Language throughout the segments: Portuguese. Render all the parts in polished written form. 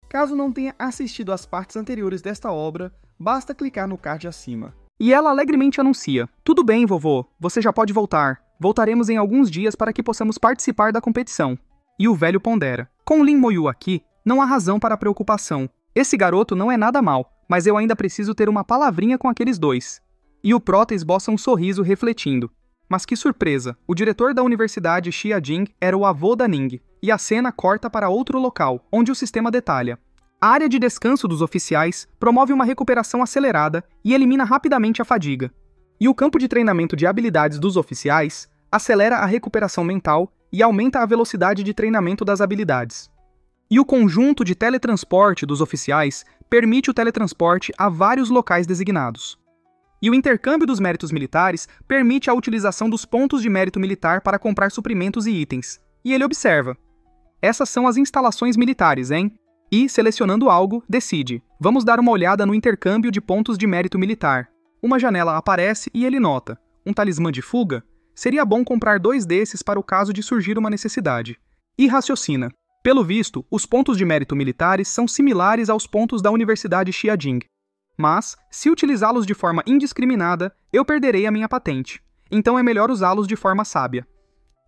Caso não tenha assistido às partes anteriores desta obra, basta clicar no card acima. E ela alegremente anuncia: "Tudo bem, vovô, você já pode voltar. Voltaremos em alguns dias para que possamos participar da competição." E o velho pondera: "Com Lin Moyu aqui, não há razão para preocupação. Esse garoto não é nada mal, mas eu ainda preciso ter uma palavrinha com aqueles dois." E o prota esboça um sorriso refletindo. Mas que surpresa, o diretor da Universidade Xia Jing era o avô da Ning, e a cena corta para outro local, onde o sistema detalha: a área de descanso dos oficiais promove uma recuperação acelerada e elimina rapidamente a fadiga. E o campo de treinamento de habilidades dos oficiais acelera a recuperação mental e aumenta a velocidade de treinamento das habilidades. E o conjunto de teletransporte dos oficiais permite o teletransporte a vários locais designados. E o intercâmbio dos méritos militares permite a utilização dos pontos de mérito militar para comprar suprimentos e itens. E ele observa: essas são as instalações militares, hein? E, selecionando algo, decide: vamos dar uma olhada no intercâmbio de pontos de mérito militar. Uma janela aparece e ele nota: um talismã de fuga? Seria bom comprar 2 desses para o caso de surgir uma necessidade. E raciocina: pelo visto, os pontos de mérito militares são similares aos pontos da Universidade Xia Jing. Mas, se utilizá-los de forma indiscriminada, eu perderei a minha patente. Então é melhor usá-los de forma sábia.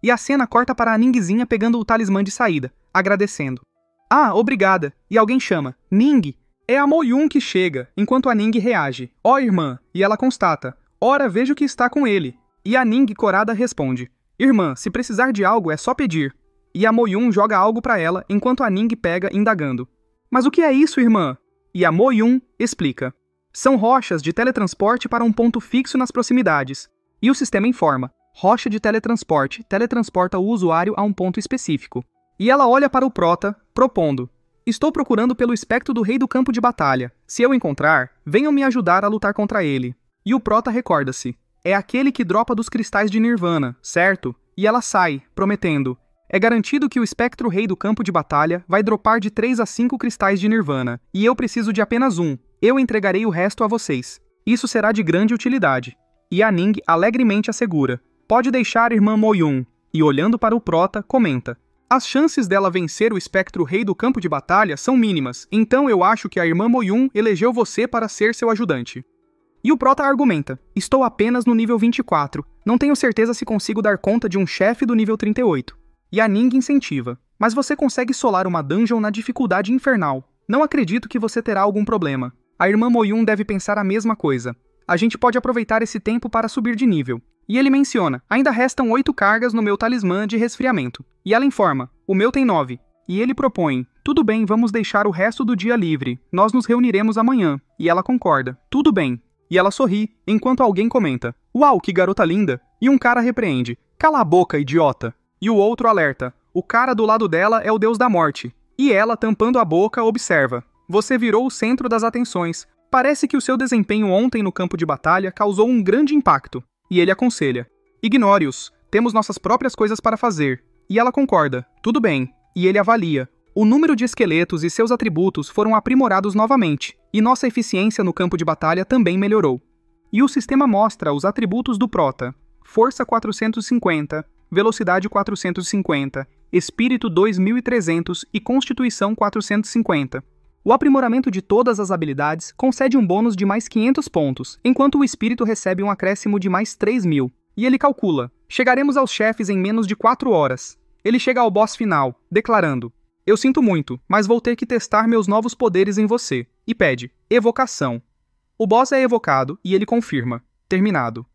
E a cena corta para a Ningzinha pegando o talismã de saída, agradecendo. "Ah, obrigada." E alguém chama: "Ning." É a Moyun que chega, enquanto a Ning reage: "Ó, irmã." E ela constata: "Ora, vejo que está com ele." E a Ning corada responde: "Irmã, se precisar de algo é só pedir." E a Moyun joga algo para ela, enquanto a Ning pega, indagando: "Mas o que é isso, irmã?" E a Moyun explica: "São rochas de teletransporte para um ponto fixo nas proximidades." E o sistema informa: rocha de teletransporte teletransporta o usuário a um ponto específico. E ela olha para o prota, propondo: "Estou procurando pelo espectro do rei do campo de batalha. Se eu encontrar, venham me ajudar a lutar contra ele." E o prota recorda-se: "É aquele que dropa dos cristais de Nirvana, certo?" E ela sai, prometendo: "É garantido que o espectro rei do campo de batalha vai dropar de 3 a 5 cristais de Nirvana, e eu preciso de apenas um. Eu entregarei o resto a vocês. Isso será de grande utilidade." E a Ning alegremente assegura: "Pode deixar, irmã Moyun." E olhando para o prota, comenta: "As chances dela vencer o espectro rei do campo de batalha são mínimas, então eu acho que a irmã Moyun elegeu você para ser seu ajudante." E o prota argumenta: "Estou apenas no nível 24, não tenho certeza se consigo dar conta de um chefe do nível 38. E a Ning incentiva: "Mas você consegue solar uma dungeon na dificuldade infernal. Não acredito que você terá algum problema." A irmã Moyun deve pensar a mesma coisa: "A gente pode aproveitar esse tempo para subir de nível." E ele menciona: "Ainda restam 8 cargas no meu talismã de resfriamento." E ela informa: "O meu tem 9. E ele propõe: "Tudo bem, vamos deixar o resto do dia livre. Nós nos reuniremos amanhã." E ela concorda: "Tudo bem." E ela sorri, enquanto alguém comenta: "Uau, que garota linda." E um cara repreende: "Cala a boca, idiota." E o outro alerta: "O cara do lado dela é o deus da morte." E ela, tampando a boca, observa: "Você virou o centro das atenções. Parece que o seu desempenho ontem no campo de batalha causou um grande impacto." E ele aconselha: "Ignore-os, temos nossas próprias coisas para fazer." E ela concorda: "Tudo bem." E ele avalia: "O número de esqueletos e seus atributos foram aprimorados novamente, e nossa eficiência no campo de batalha também melhorou." E o sistema mostra os atributos do prota: força 450, velocidade 450, espírito 2300 e constituição 450. O aprimoramento de todas as habilidades concede um bônus de mais 500 pontos, enquanto o espírito recebe um acréscimo de mais 3.000. E ele calcula: "Chegaremos aos chefes em menos de 4 horas." Ele chega ao boss final, declarando: "Eu sinto muito, mas vou ter que testar meus novos poderes em você." E pede: "Evocação." O boss é evocado e ele confirma: "Terminado."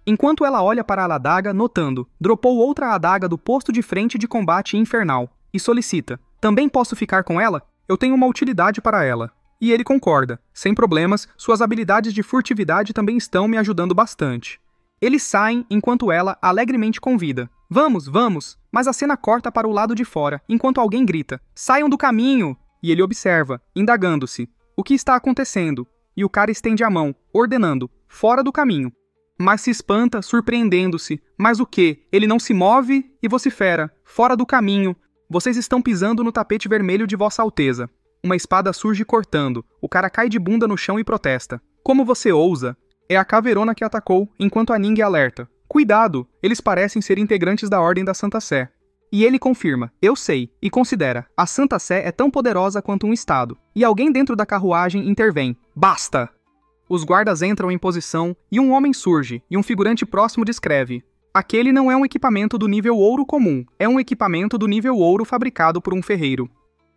Enquanto ela olha para a adaga, notando: dropou outra adaga do posto de frente de combate infernal, e solicita: "Também posso ficar com ela? Eu tenho uma utilidade para ela." E ele concorda: "Sem problemas, suas habilidades de furtividade também estão me ajudando bastante." Eles saem enquanto ela alegremente convida: "Vamos, vamos." Mas a cena corta para o lado de fora, enquanto alguém grita: "Saiam do caminho!" E ele observa, indagando-se: "O que está acontecendo?" E o cara estende a mão, ordenando: "Fora do caminho." Mas se espanta, surpreendendo-se: "Mas o quê? Ele não se move?" E vocifera: "Fora do caminho! Vocês estão pisando no tapete vermelho de Vossa Alteza." Uma espada surge cortando. O cara cai de bunda no chão e protesta: "Como você ousa?" É a caveirona que atacou, enquanto a Ning alerta: "Cuidado, eles parecem ser integrantes da Ordem da Santa Sé." E ele confirma, eu sei, e considera, a Santa Sé é tão poderosa quanto um estado. E alguém dentro da carruagem intervém. Basta! Os guardas entram em posição, e um homem surge, e um figurante próximo descreve. Aquele não é um equipamento do nível ouro comum, é um equipamento do nível ouro fabricado por um ferreiro.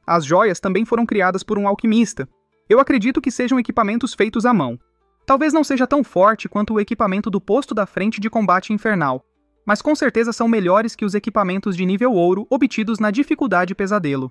As joias também foram criadas por um alquimista. Eu acredito que sejam equipamentos feitos à mão. Talvez não seja tão forte quanto o equipamento do posto da frente de combate infernal, mas com certeza são melhores que os equipamentos de nível ouro obtidos na dificuldade pesadelo.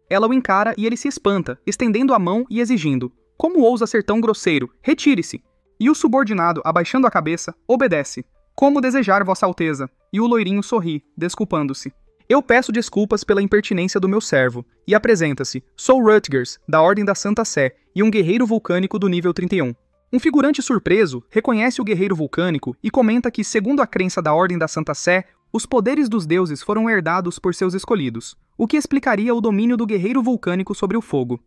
Ela o encara e ele se espanta, estendendo a mão e exigindo. Como ousa ser tão grosseiro? Retire-se! E o subordinado, abaixando a cabeça, obedece. Como desejar, Vossa Alteza? E o loirinho sorri, desculpando-se. Eu peço desculpas pela impertinência do meu servo, e apresenta-se. Sou Rutgers, da Ordem da Santa Sé, e um guerreiro vulcânico do nível 31. Um figurante surpreso reconhece o guerreiro vulcânico e comenta que, segundo a crença da Ordem da Santa Sé, os poderes dos deuses foram herdados por seus escolhidos, o que explicaria o domínio do guerreiro vulcânico sobre o fogo.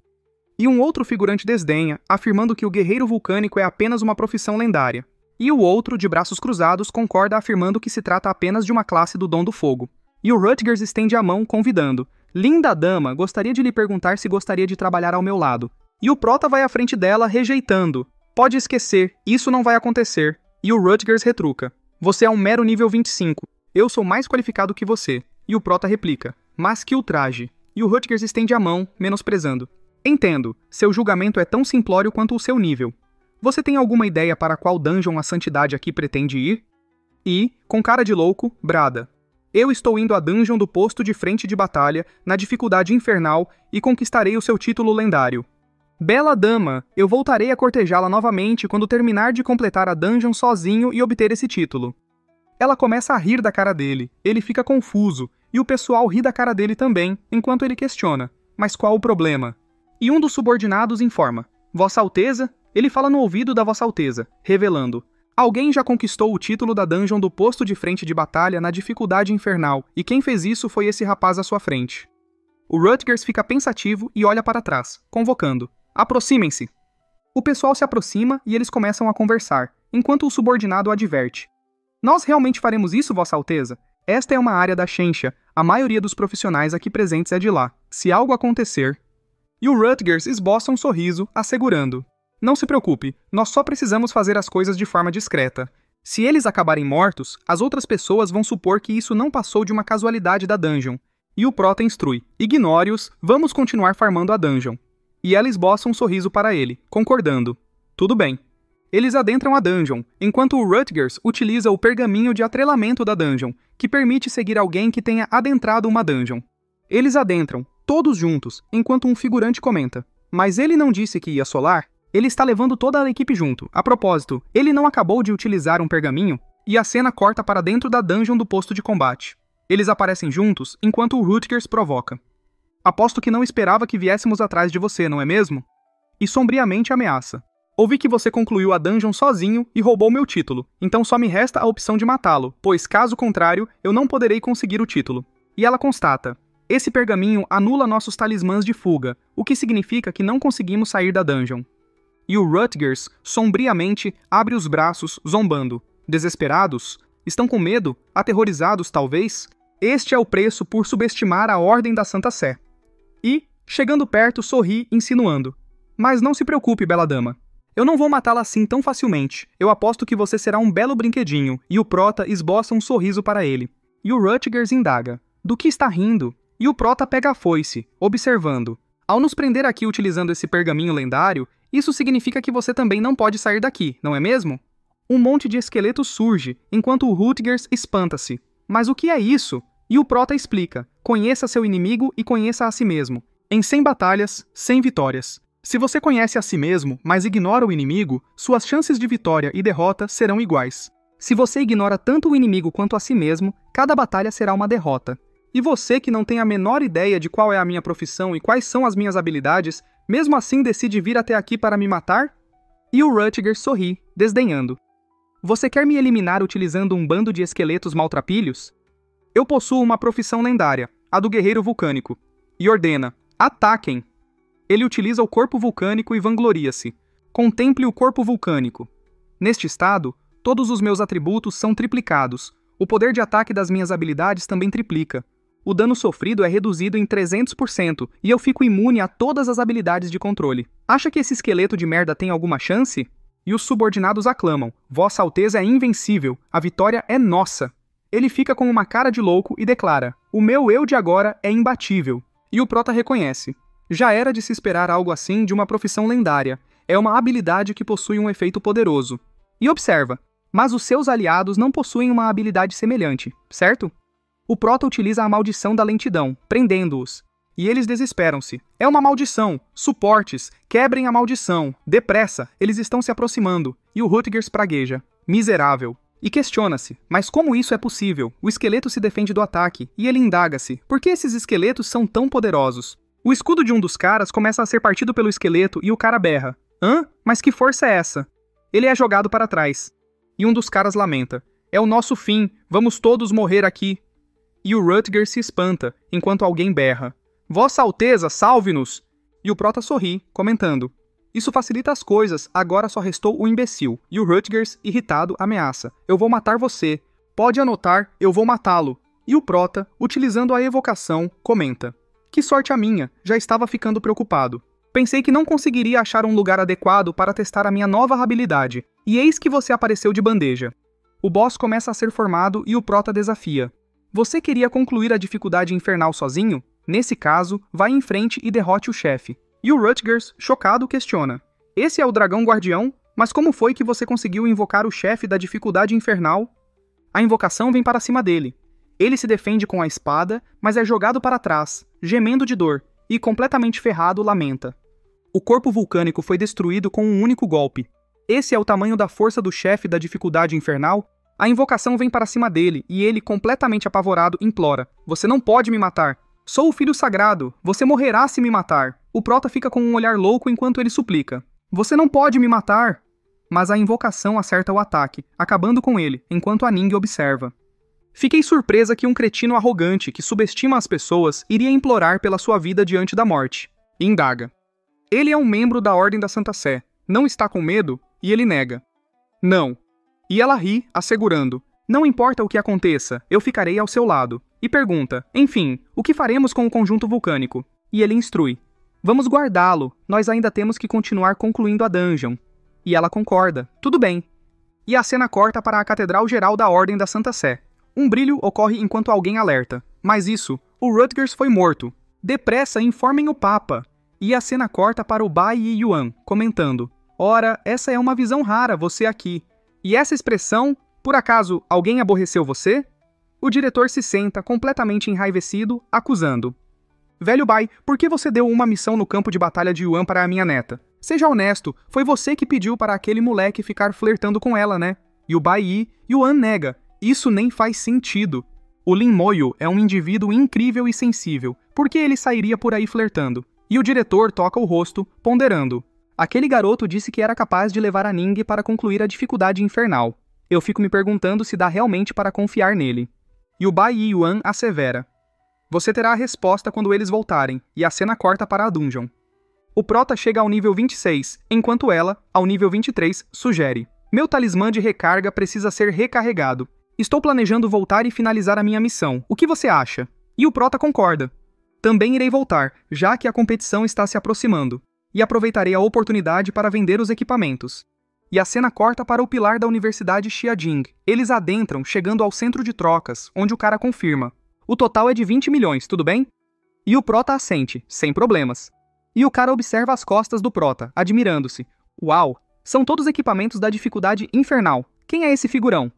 E um outro figurante desdenha, afirmando que o guerreiro vulcânico é apenas uma profissão lendária. E o outro, de braços cruzados, concorda afirmando que se trata apenas de uma classe do dom do fogo. E o Rutgers estende a mão, convidando. Linda dama, gostaria de lhe perguntar se gostaria de trabalhar ao meu lado. E o prota vai à frente dela, rejeitando. Pode esquecer, isso não vai acontecer. E o Rutgers retruca. Você é um mero nível 25. Eu sou mais qualificado que você. E o prota replica. Mas que ultraje. E o Rutgers estende a mão, menosprezando. Entendo, seu julgamento é tão simplório quanto o seu nível. Você tem alguma ideia para qual dungeon a santidade aqui pretende ir? E, com cara de louco, brada. Eu estou indo à dungeon do posto de frente de batalha, na dificuldade infernal, e conquistarei o seu título lendário. Bela dama, eu voltarei a cortejá-la novamente quando terminar de completar a dungeon sozinho e obter esse título. Ela começa a rir da cara dele, ele fica confuso, e o pessoal ri da cara dele também, enquanto ele questiona. Mas qual o problema? E um dos subordinados informa. Vossa Alteza? Ele fala no ouvido da Vossa Alteza, revelando. Alguém já conquistou o título da dungeon do posto de frente de batalha na dificuldade infernal, e quem fez isso foi esse rapaz à sua frente. O Rutgers fica pensativo e olha para trás, convocando. Aproximem-se! O pessoal se aproxima e eles começam a conversar, enquanto o subordinado adverte. Nós realmente faremos isso, Vossa Alteza? Esta é uma área da Shenxia, a maioria dos profissionais aqui presentes é de lá. Se algo acontecer... E o Rutgers esboça um sorriso, assegurando. Não se preocupe, nós só precisamos fazer as coisas de forma discreta. Se eles acabarem mortos, as outras pessoas vão supor que isso não passou de uma casualidade da dungeon. E o prota instrui. Ignore-os, vamos continuar farmando a dungeon. E ela esboça um sorriso para ele, concordando. Tudo bem. Eles adentram a dungeon, enquanto o Rutgers utiliza o pergaminho de atrelamento da dungeon, que permite seguir alguém que tenha adentrado uma dungeon. Eles adentram, todos juntos, enquanto um figurante comenta. Mas ele não disse que ia solar? Ele está levando toda a equipe junto. A propósito, ele não acabou de utilizar um pergaminho? E a cena corta para dentro da dungeon do posto de combate. Eles aparecem juntos, enquanto o Rutgers provoca. Aposto que não esperava que viéssemos atrás de você, não é mesmo? E sombriamente ameaça. Ouvi que você concluiu a dungeon sozinho e roubou meu título, então só me resta a opção de matá-lo, pois caso contrário, eu não poderei conseguir o título. E ela constata. Esse pergaminho anula nossos talismãs de fuga, o que significa que não conseguimos sair da dungeon. E o Rutgers, sombriamente, abre os braços, zombando. Desesperados? Estão com medo? Aterrorizados, talvez? Este é o preço por subestimar a Ordem da Santa Sé. E, chegando perto, sorri, insinuando. Mas não se preocupe, bela dama. Eu não vou matá-la assim tão facilmente. Eu aposto que você será um belo brinquedinho. E o prota esboça um sorriso para ele. E o Rutgers indaga. Do que está rindo? E o prota pega a foice, observando. Ao nos prender aqui utilizando esse pergaminho lendário, isso significa que você também não pode sair daqui, não é mesmo? Um monte de esqueletos surge, enquanto o Rutgers espanta-se. Mas o que é isso? E o prota explica. Conheça seu inimigo e conheça a si mesmo. Em 100 batalhas, 100 vitórias. Se você conhece a si mesmo, mas ignora o inimigo, suas chances de vitória e derrota serão iguais. Se você ignora tanto o inimigo quanto a si mesmo, cada batalha será uma derrota. E você que não tem a menor ideia de qual é a minha profissão e quais são as minhas habilidades, mesmo assim decide vir até aqui para me matar? E o Rutgers sorri, desdenhando. Você quer me eliminar utilizando um bando de esqueletos maltrapilhos? Eu possuo uma profissão lendária, a do guerreiro vulcânico. E ordena, ataquem! Ele utiliza o corpo vulcânico e vangloria-se. Contemple o corpo vulcânico. Neste estado, todos os meus atributos são triplicados. O poder de ataque das minhas habilidades também triplica. O dano sofrido é reduzido em 300% e eu fico imune a todas as habilidades de controle. Acha que esse esqueleto de merda tem alguma chance? E os subordinados aclamam: Vossa Alteza é invencível, a vitória é nossa. Ele fica com uma cara de louco e declara: o meu eu de agora é imbatível. E o prota reconhece. Já era de se esperar algo assim de uma profissão lendária. É uma habilidade que possui um efeito poderoso. E observa, mas os seus aliados não possuem uma habilidade semelhante, certo? O prota utiliza a maldição da lentidão, prendendo-os. E eles desesperam-se. É uma maldição! Suportes! Quebrem a maldição! Depressa! Eles estão se aproximando. E o Rutgers pragueja: miserável! E questiona-se, mas como isso é possível? O esqueleto se defende do ataque, e ele indaga-se: por que esses esqueletos são tão poderosos? O escudo de um dos caras começa a ser partido pelo esqueleto e o cara berra: hã? Mas que força é essa? Ele é jogado para trás. E um dos caras lamenta: é o nosso fim, vamos todos morrer aqui. E o Rutger se espanta, enquanto alguém berra: Vossa Alteza, salve-nos! E o prota sorri, comentando: isso facilita as coisas, agora só restou o imbecil. E o Rutgers, irritado, ameaça: eu vou matar você. Pode anotar, eu vou matá-lo. E o prota, utilizando a evocação, comenta: que sorte a minha, já estava ficando preocupado. Pensei que não conseguiria achar um lugar adequado para testar a minha nova habilidade, e eis que você apareceu de bandeja. O boss começa a ser formado e o prota desafia: você queria concluir a dificuldade infernal sozinho? Nesse caso, vá em frente e derrote o chefe. E o Rutgers, chocado, questiona: esse é o dragão guardião? Mas como foi que você conseguiu invocar o chefe da dificuldade infernal? A invocação vem para cima dele. Ele se defende com a espada, mas é jogado para trás, gemendo de dor, e completamente ferrado lamenta. O corpo vulcânico foi destruído com um único golpe. Esse é o tamanho da força do chefe da dificuldade infernal? A invocação vem para cima dele, e ele, completamente apavorado, implora: você não pode me matar. Sou o filho sagrado, você morrerá se me matar. O prota fica com um olhar louco enquanto ele suplica: você não pode me matar. Mas a invocação acerta o ataque, acabando com ele, enquanto a Ning observa. Fiquei surpresa que um cretino arrogante que subestima as pessoas iria implorar pela sua vida diante da morte. E indaga: ele é um membro da Ordem da Santa Sé, não está com medo? E ele nega: não. E ela ri, assegurando: não importa o que aconteça, eu ficarei ao seu lado. E pergunta: enfim, o que faremos com o conjunto vulcânico? E ele instrui: vamos guardá-lo, nós ainda temos que continuar concluindo a dungeon. E ela concorda: tudo bem. E a cena corta para a Catedral Geral da Ordem da Santa Sé. Um brilho ocorre enquanto alguém alerta: mas isso, o Rutgers foi morto. Depressa, informem o Papa. E a cena corta para o Bai e Yuan, comentando: ora, essa é uma visão rara, você aqui. E essa expressão, por acaso, alguém aborreceu você? O diretor se senta, completamente enraivecido, acusando: velho Bai, por que você deu uma missão no campo de batalha de Yuan para a minha neta? Seja honesto, foi você que pediu para aquele moleque ficar flertando com ela, né? E o Bai Yuan nega: isso nem faz sentido. O Lin Moyu é um indivíduo incrível e sensível, por que ele sairia por aí flertando? E o diretor toca o rosto, ponderando: aquele garoto disse que era capaz de levar a Ning para concluir a dificuldade infernal. Eu fico me perguntando se dá realmente para confiar nele. E o Bai Yuan assevera: você terá a resposta quando eles voltarem, e a cena corta para a dungeon. O prota chega ao nível 26, enquanto ela, ao nível 23, sugere: meu talismã de recarga precisa ser recarregado. Estou planejando voltar e finalizar a minha missão. O que você acha? E o prota concorda: também irei voltar, já que a competição está se aproximando. E aproveitarei a oportunidade para vender os equipamentos. E a cena corta para o pilar da Universidade Xiajing. Eles adentram, chegando ao centro de trocas, onde o cara confirma: o total é de 20 milhões, tudo bem? E o prota assente, sem problemas. E o cara observa as costas do prota, admirando-se: uau, são todos equipamentos da dificuldade infernal. Quem é esse figurão?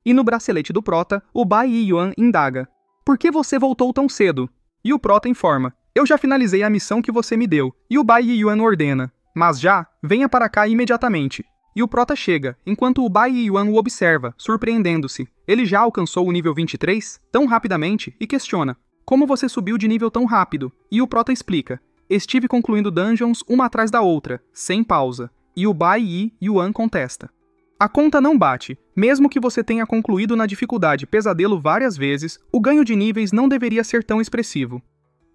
E no bracelete do prota, o Bai Yuan indaga: por que você voltou tão cedo? E o prota informa: eu já finalizei a missão que você me deu. E o Bai Yuan ordena: mas já, venha para cá imediatamente. E o prota chega, enquanto o Bai Yuan o observa, surpreendendo-se. Ele já alcançou o nível 23, tão rapidamente, e questiona: como você subiu de nível tão rápido? E o prota explica: estive concluindo dungeons uma atrás da outra, sem pausa. E o Bai Yuan contesta: a conta não bate. Mesmo que você tenha concluído na dificuldade pesadelo várias vezes, o ganho de níveis não deveria ser tão expressivo.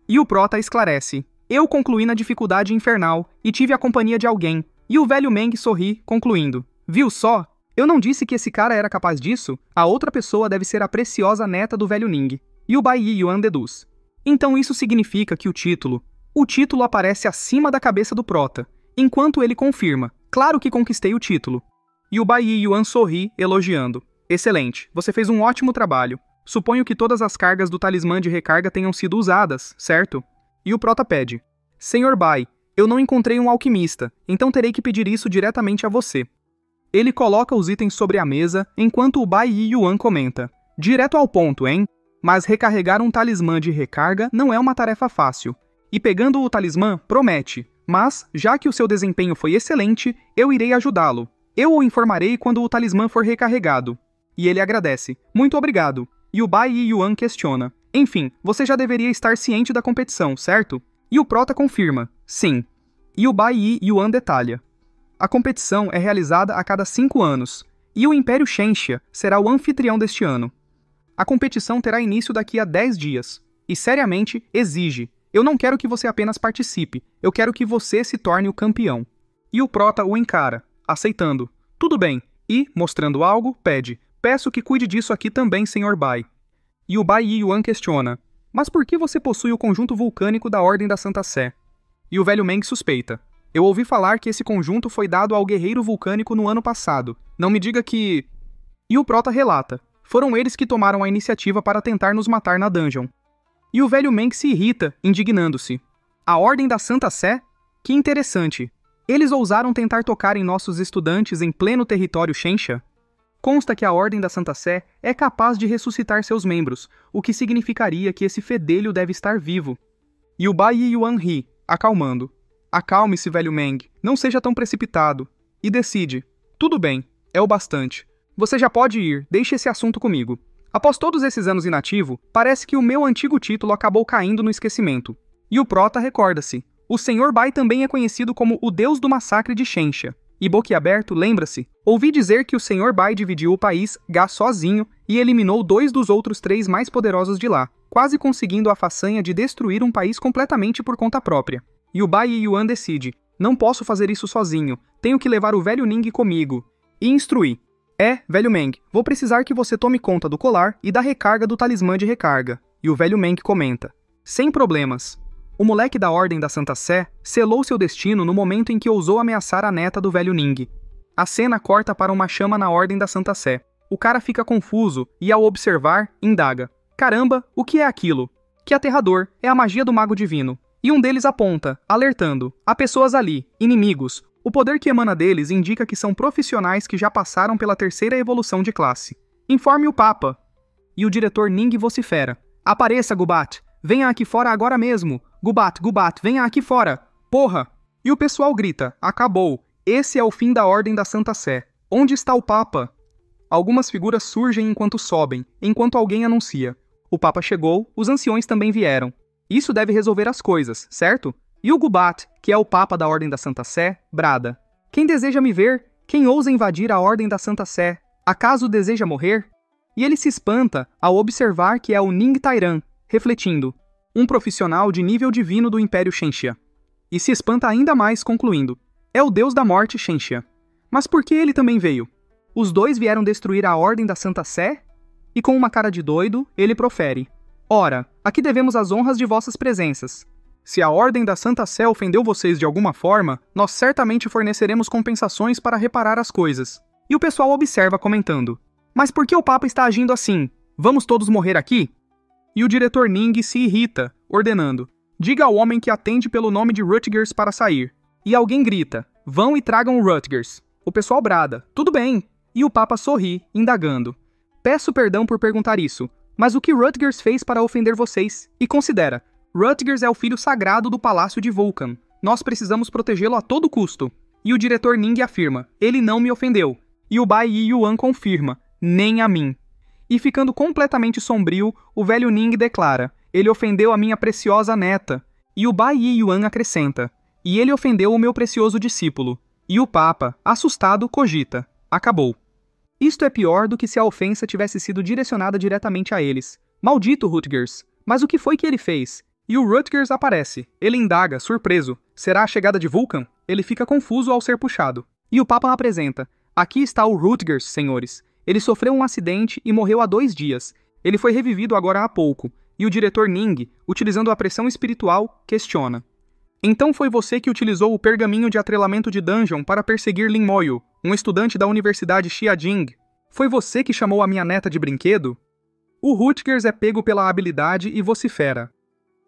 E o prota esclarece: eu concluí na dificuldade infernal, e tive a companhia de alguém. E o velho Meng sorri, concluindo: viu só? Eu não disse que esse cara era capaz disso? A outra pessoa deve ser a preciosa neta do velho Ning. E o Bai Yi Yuan deduz. Então isso significa que o título aparece acima da cabeça do prota, enquanto ele confirma, claro que conquistei o título. E o Bai Yi Yuan sorri, elogiando. Excelente, você fez um ótimo trabalho. Suponho que todas as cargas do talismã de recarga tenham sido usadas, certo? E o prota pede. Senhor Bai, eu não encontrei um alquimista, então terei que pedir isso diretamente a você. Ele coloca os itens sobre a mesa, enquanto o Bai Yi Yuan comenta. Direto ao ponto, hein? Mas recarregar um talismã de recarga não é uma tarefa fácil. E pegando o talismã, promete. Mas, já que o seu desempenho foi excelente, eu irei ajudá-lo. Eu o informarei quando o talismã for recarregado. E ele agradece. Muito obrigado. E o Bai Yi Yuan questiona. Enfim, você já deveria estar ciente da competição, certo? E o prota confirma. Sim. E o Bai Yi Yuan detalha. A competição é realizada a cada 5 anos. E o Império Shenxia será o anfitrião deste ano. A competição terá início daqui a 10 dias. E seriamente, exige. Eu não quero que você apenas participe. Eu quero que você se torne o campeão. E o prota o encara, aceitando. Tudo bem. E, mostrando algo, pede. Peço que cuide disso aqui também, Sr. Bai. E o Bai Yi Yuan questiona. Mas por que você possui o conjunto vulcânico da Ordem da Santa Sé? E o velho Meng suspeita. Eu ouvi falar que esse conjunto foi dado ao guerreiro vulcânico no ano passado. Não me diga que... E o prota relata. Foram eles que tomaram a iniciativa para tentar nos matar na dungeon. E o velho Meng se irrita, indignando-se. A Ordem da Santa Sé? Que interessante. Eles ousaram tentar tocar em nossos estudantes em pleno território Shenxia? Consta que a Ordem da Santa Sé é capaz de ressuscitar seus membros, o que significaria que esse fedelho deve estar vivo. E o Bai Yi Yuan ri, acalmando. Acalme-se, velho Meng, não seja tão precipitado. E decide. Tudo bem, é o bastante. Você já pode ir, deixe esse assunto comigo. Após todos esses anos inativo, parece que o meu antigo título acabou caindo no esquecimento. E o prota recorda-se. O Sr. Bai também é conhecido como o Deus do Massacre de Shenxia. E boquiaberto, lembra-se, ouvi dizer que o Sr. Bai dividiu o país Ga sozinho e eliminou 2 dos outros 3 mais poderosos de lá, quase conseguindo a façanha de destruir um país completamente por conta própria. E o Bai Yi Yuan decide. Não posso fazer isso sozinho, tenho que levar o velho Ning comigo. E instruir. Velho Meng, vou precisar que você tome conta do colar e da recarga do talismã de recarga. E o velho Meng comenta. Sem problemas. O moleque da Ordem da Santa Sé selou seu destino no momento em que ousou ameaçar a neta do velho Ning. A cena corta para uma chama na Ordem da Santa Sé. O cara fica confuso e, ao observar, indaga. Caramba, o que é aquilo? Que aterrador, é a magia do mago divino. E um deles aponta, alertando. Há pessoas ali, inimigos. O poder que emana deles indica que são profissionais que já passaram pela 3ª evolução de classe. Informe o Papa. E o diretor Ning vocifera. Apareça, Gubat. Venha aqui fora agora mesmo. Gubat, venha aqui fora. Porra! E o pessoal grita. Acabou. Esse é o fim da Ordem da Santa Sé. Onde está o Papa? Algumas figuras surgem enquanto sobem, enquanto alguém anuncia. O Papa chegou, os anciões também vieram. Isso deve resolver as coisas, certo? E o Gubat, que é o Papa da Ordem da Santa Sé, brada. Quem deseja me ver? Quem ousa invadir a Ordem da Santa Sé? Acaso deseja morrer? E ele se espanta ao observar que é o Ning Tairan, refletindo. Um profissional de nível divino do Império Shenxia. E se espanta ainda mais, concluindo. É o Deus da Morte Shenxia. Mas por que ele também veio? Os 2 vieram destruir a Ordem da Santa Sé? E com uma cara de doido, ele profere. Ora, aqui devemos as honras de vossas presenças. Se a Ordem da Santa Sé ofendeu vocês de alguma forma, nós certamente forneceremos compensações para reparar as coisas. E o pessoal observa comentando. Mas por que o Papa está agindo assim? Vamos todos morrer aqui? E o diretor Ning se irrita, ordenando. Diga ao homem que atende pelo nome de Rutgers para sair. E alguém grita. Vão e tragam o Rutgers. O pessoal brada. Tudo bem. E o Papa sorri, indagando. Peço perdão por perguntar isso, mas o que Rutgers fez para ofender vocês? E considera. Rutgers é o filho sagrado do Palácio de Vulcan. Nós precisamos protegê-lo a todo custo. E o diretor Ning afirma. Ele não me ofendeu. E o Bai Yi Yuan confirma. Nem a mim. E ficando completamente sombrio, o velho Ning declara. Ele ofendeu a minha preciosa neta. E o Bai Yi Yuan acrescenta. E ele ofendeu o meu precioso discípulo. E o Papa, assustado, cogita. Acabou. Isto é pior do que se a ofensa tivesse sido direcionada diretamente a eles. Maldito Rutgers! Mas o que foi que ele fez? E o Rutgers aparece. Ele indaga, surpreso. Será a chegada de Vulcan? Ele fica confuso ao ser puxado. E o Papa apresenta. Aqui está o Rutgers, senhores. Ele sofreu um acidente e morreu há 2 dias. Ele foi revivido agora há pouco, e o diretor Ning, utilizando a pressão espiritual, questiona. Então foi você que utilizou o pergaminho de atrelamento de Dungeon para perseguir Lin Moyu, um estudante da Universidade Xiajing? Foi você que chamou a minha neta de brinquedo? O Rutgers é pego pela habilidade e vocifera.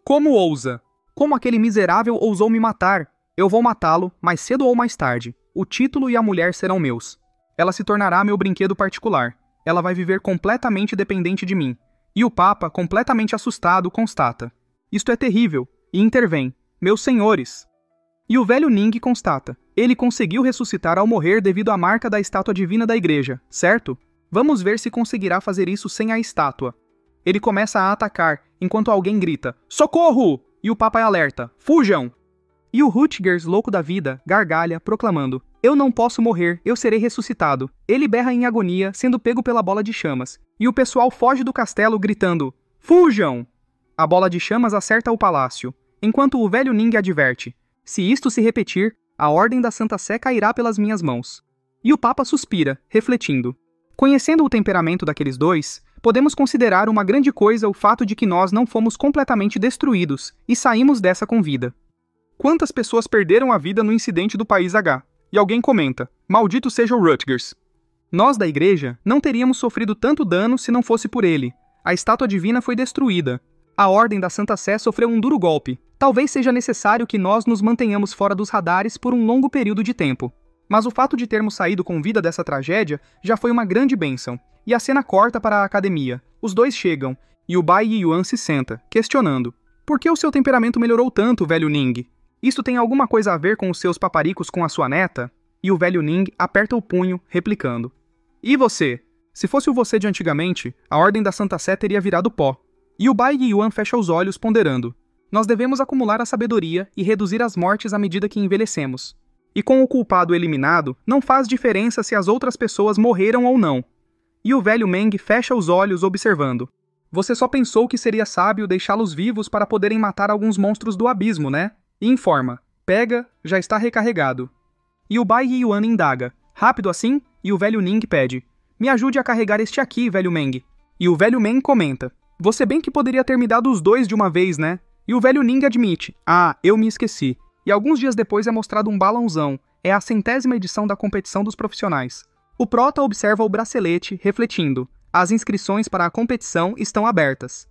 Como ousa? Como aquele miserável ousou me matar? Eu vou matá-lo, mais cedo ou mais tarde. O título e a mulher serão meus. Ela se tornará meu brinquedo particular. Ela vai viver completamente dependente de mim. E o Papa, completamente assustado, constata. Isto é terrível. E intervém. Meus senhores! E o velho Ning constata. Ele conseguiu ressuscitar ao morrer devido à marca da estátua divina da igreja, certo? Vamos ver se conseguirá fazer isso sem a estátua. Ele começa a atacar, enquanto alguém grita, socorro! E o Papa alerta, fujam! E o Rutgers, louco da vida, gargalha, proclamando, eu não posso morrer, eu serei ressuscitado. Ele berra em agonia, sendo pego pela bola de chamas. E o pessoal foge do castelo, gritando, fujam! A bola de chamas acerta o palácio, enquanto o velho Ning adverte, se isto se repetir, a ordem da Santa Sé cairá pelas minhas mãos. E o Papa suspira, refletindo. Conhecendo o temperamento daqueles dois, podemos considerar uma grande coisa o fato de que nós não fomos completamente destruídos e saímos dessa com vida. Quantas pessoas perderam a vida no incidente do País H? E alguém comenta, maldito seja o Rutgers. Nós da igreja não teríamos sofrido tanto dano se não fosse por ele. A estátua divina foi destruída. A ordem da Santa Sé sofreu um duro golpe. Talvez seja necessário que nós nos mantenhamos fora dos radares por um longo período de tempo. Mas o fato de termos saído com vida dessa tragédia já foi uma grande bênção. E a cena corta para a academia. Os dois chegam, e o Bai Yuan se senta, questionando. Por que o seu temperamento melhorou tanto, velho Ning? Isto tem alguma coisa a ver com os seus paparicos com a sua neta? E o velho Ning aperta o punho, replicando. E você? Se fosse o você de antigamente, a ordem da Santa Sé teria virado pó. E o Bai Yuan fecha os olhos, ponderando. Nós devemos acumular a sabedoria e reduzir as mortes à medida que envelhecemos. E com o culpado eliminado, não faz diferença se as outras pessoas morreram ou não. E o velho Meng fecha os olhos, observando. Você só pensou que seria sábio deixá-los vivos para poderem matar alguns monstros do abismo, né? E informa. Pega, já está recarregado. E o Bai Yuan indaga. Rápido assim? E o velho Ning pede. Me ajude a carregar este aqui, velho Meng. E o velho Meng comenta. Você bem que poderia ter me dado os dois de uma vez, né? E o velho Ning admite. Ah, eu me esqueci. E alguns dias depois é mostrado um balãozão. É a 100ª edição da competição dos profissionais. O Prota observa o bracelete, refletindo. As inscrições para a competição estão abertas.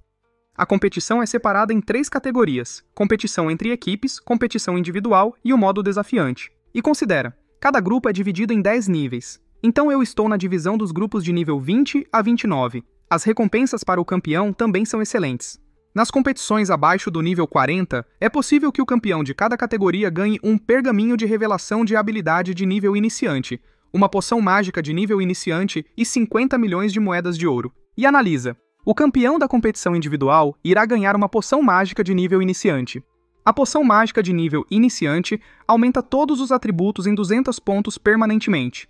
A competição é separada em 3 categorias. Competição entre equipes, competição individual e o modo desafiante. E considera. Cada grupo é dividido em 10 níveis. Então eu estou na divisão dos grupos de nível 20 a 29. As recompensas para o campeão também são excelentes. Nas competições abaixo do nível 40, é possível que o campeão de cada categoria ganhe um pergaminho de revelação de habilidade de nível iniciante, uma poção mágica de nível iniciante e 50 milhões de moedas de ouro. E analisa. O campeão da competição individual irá ganhar uma poção mágica de nível iniciante. A poção mágica de nível iniciante aumenta todos os atributos em 200 pontos permanentemente.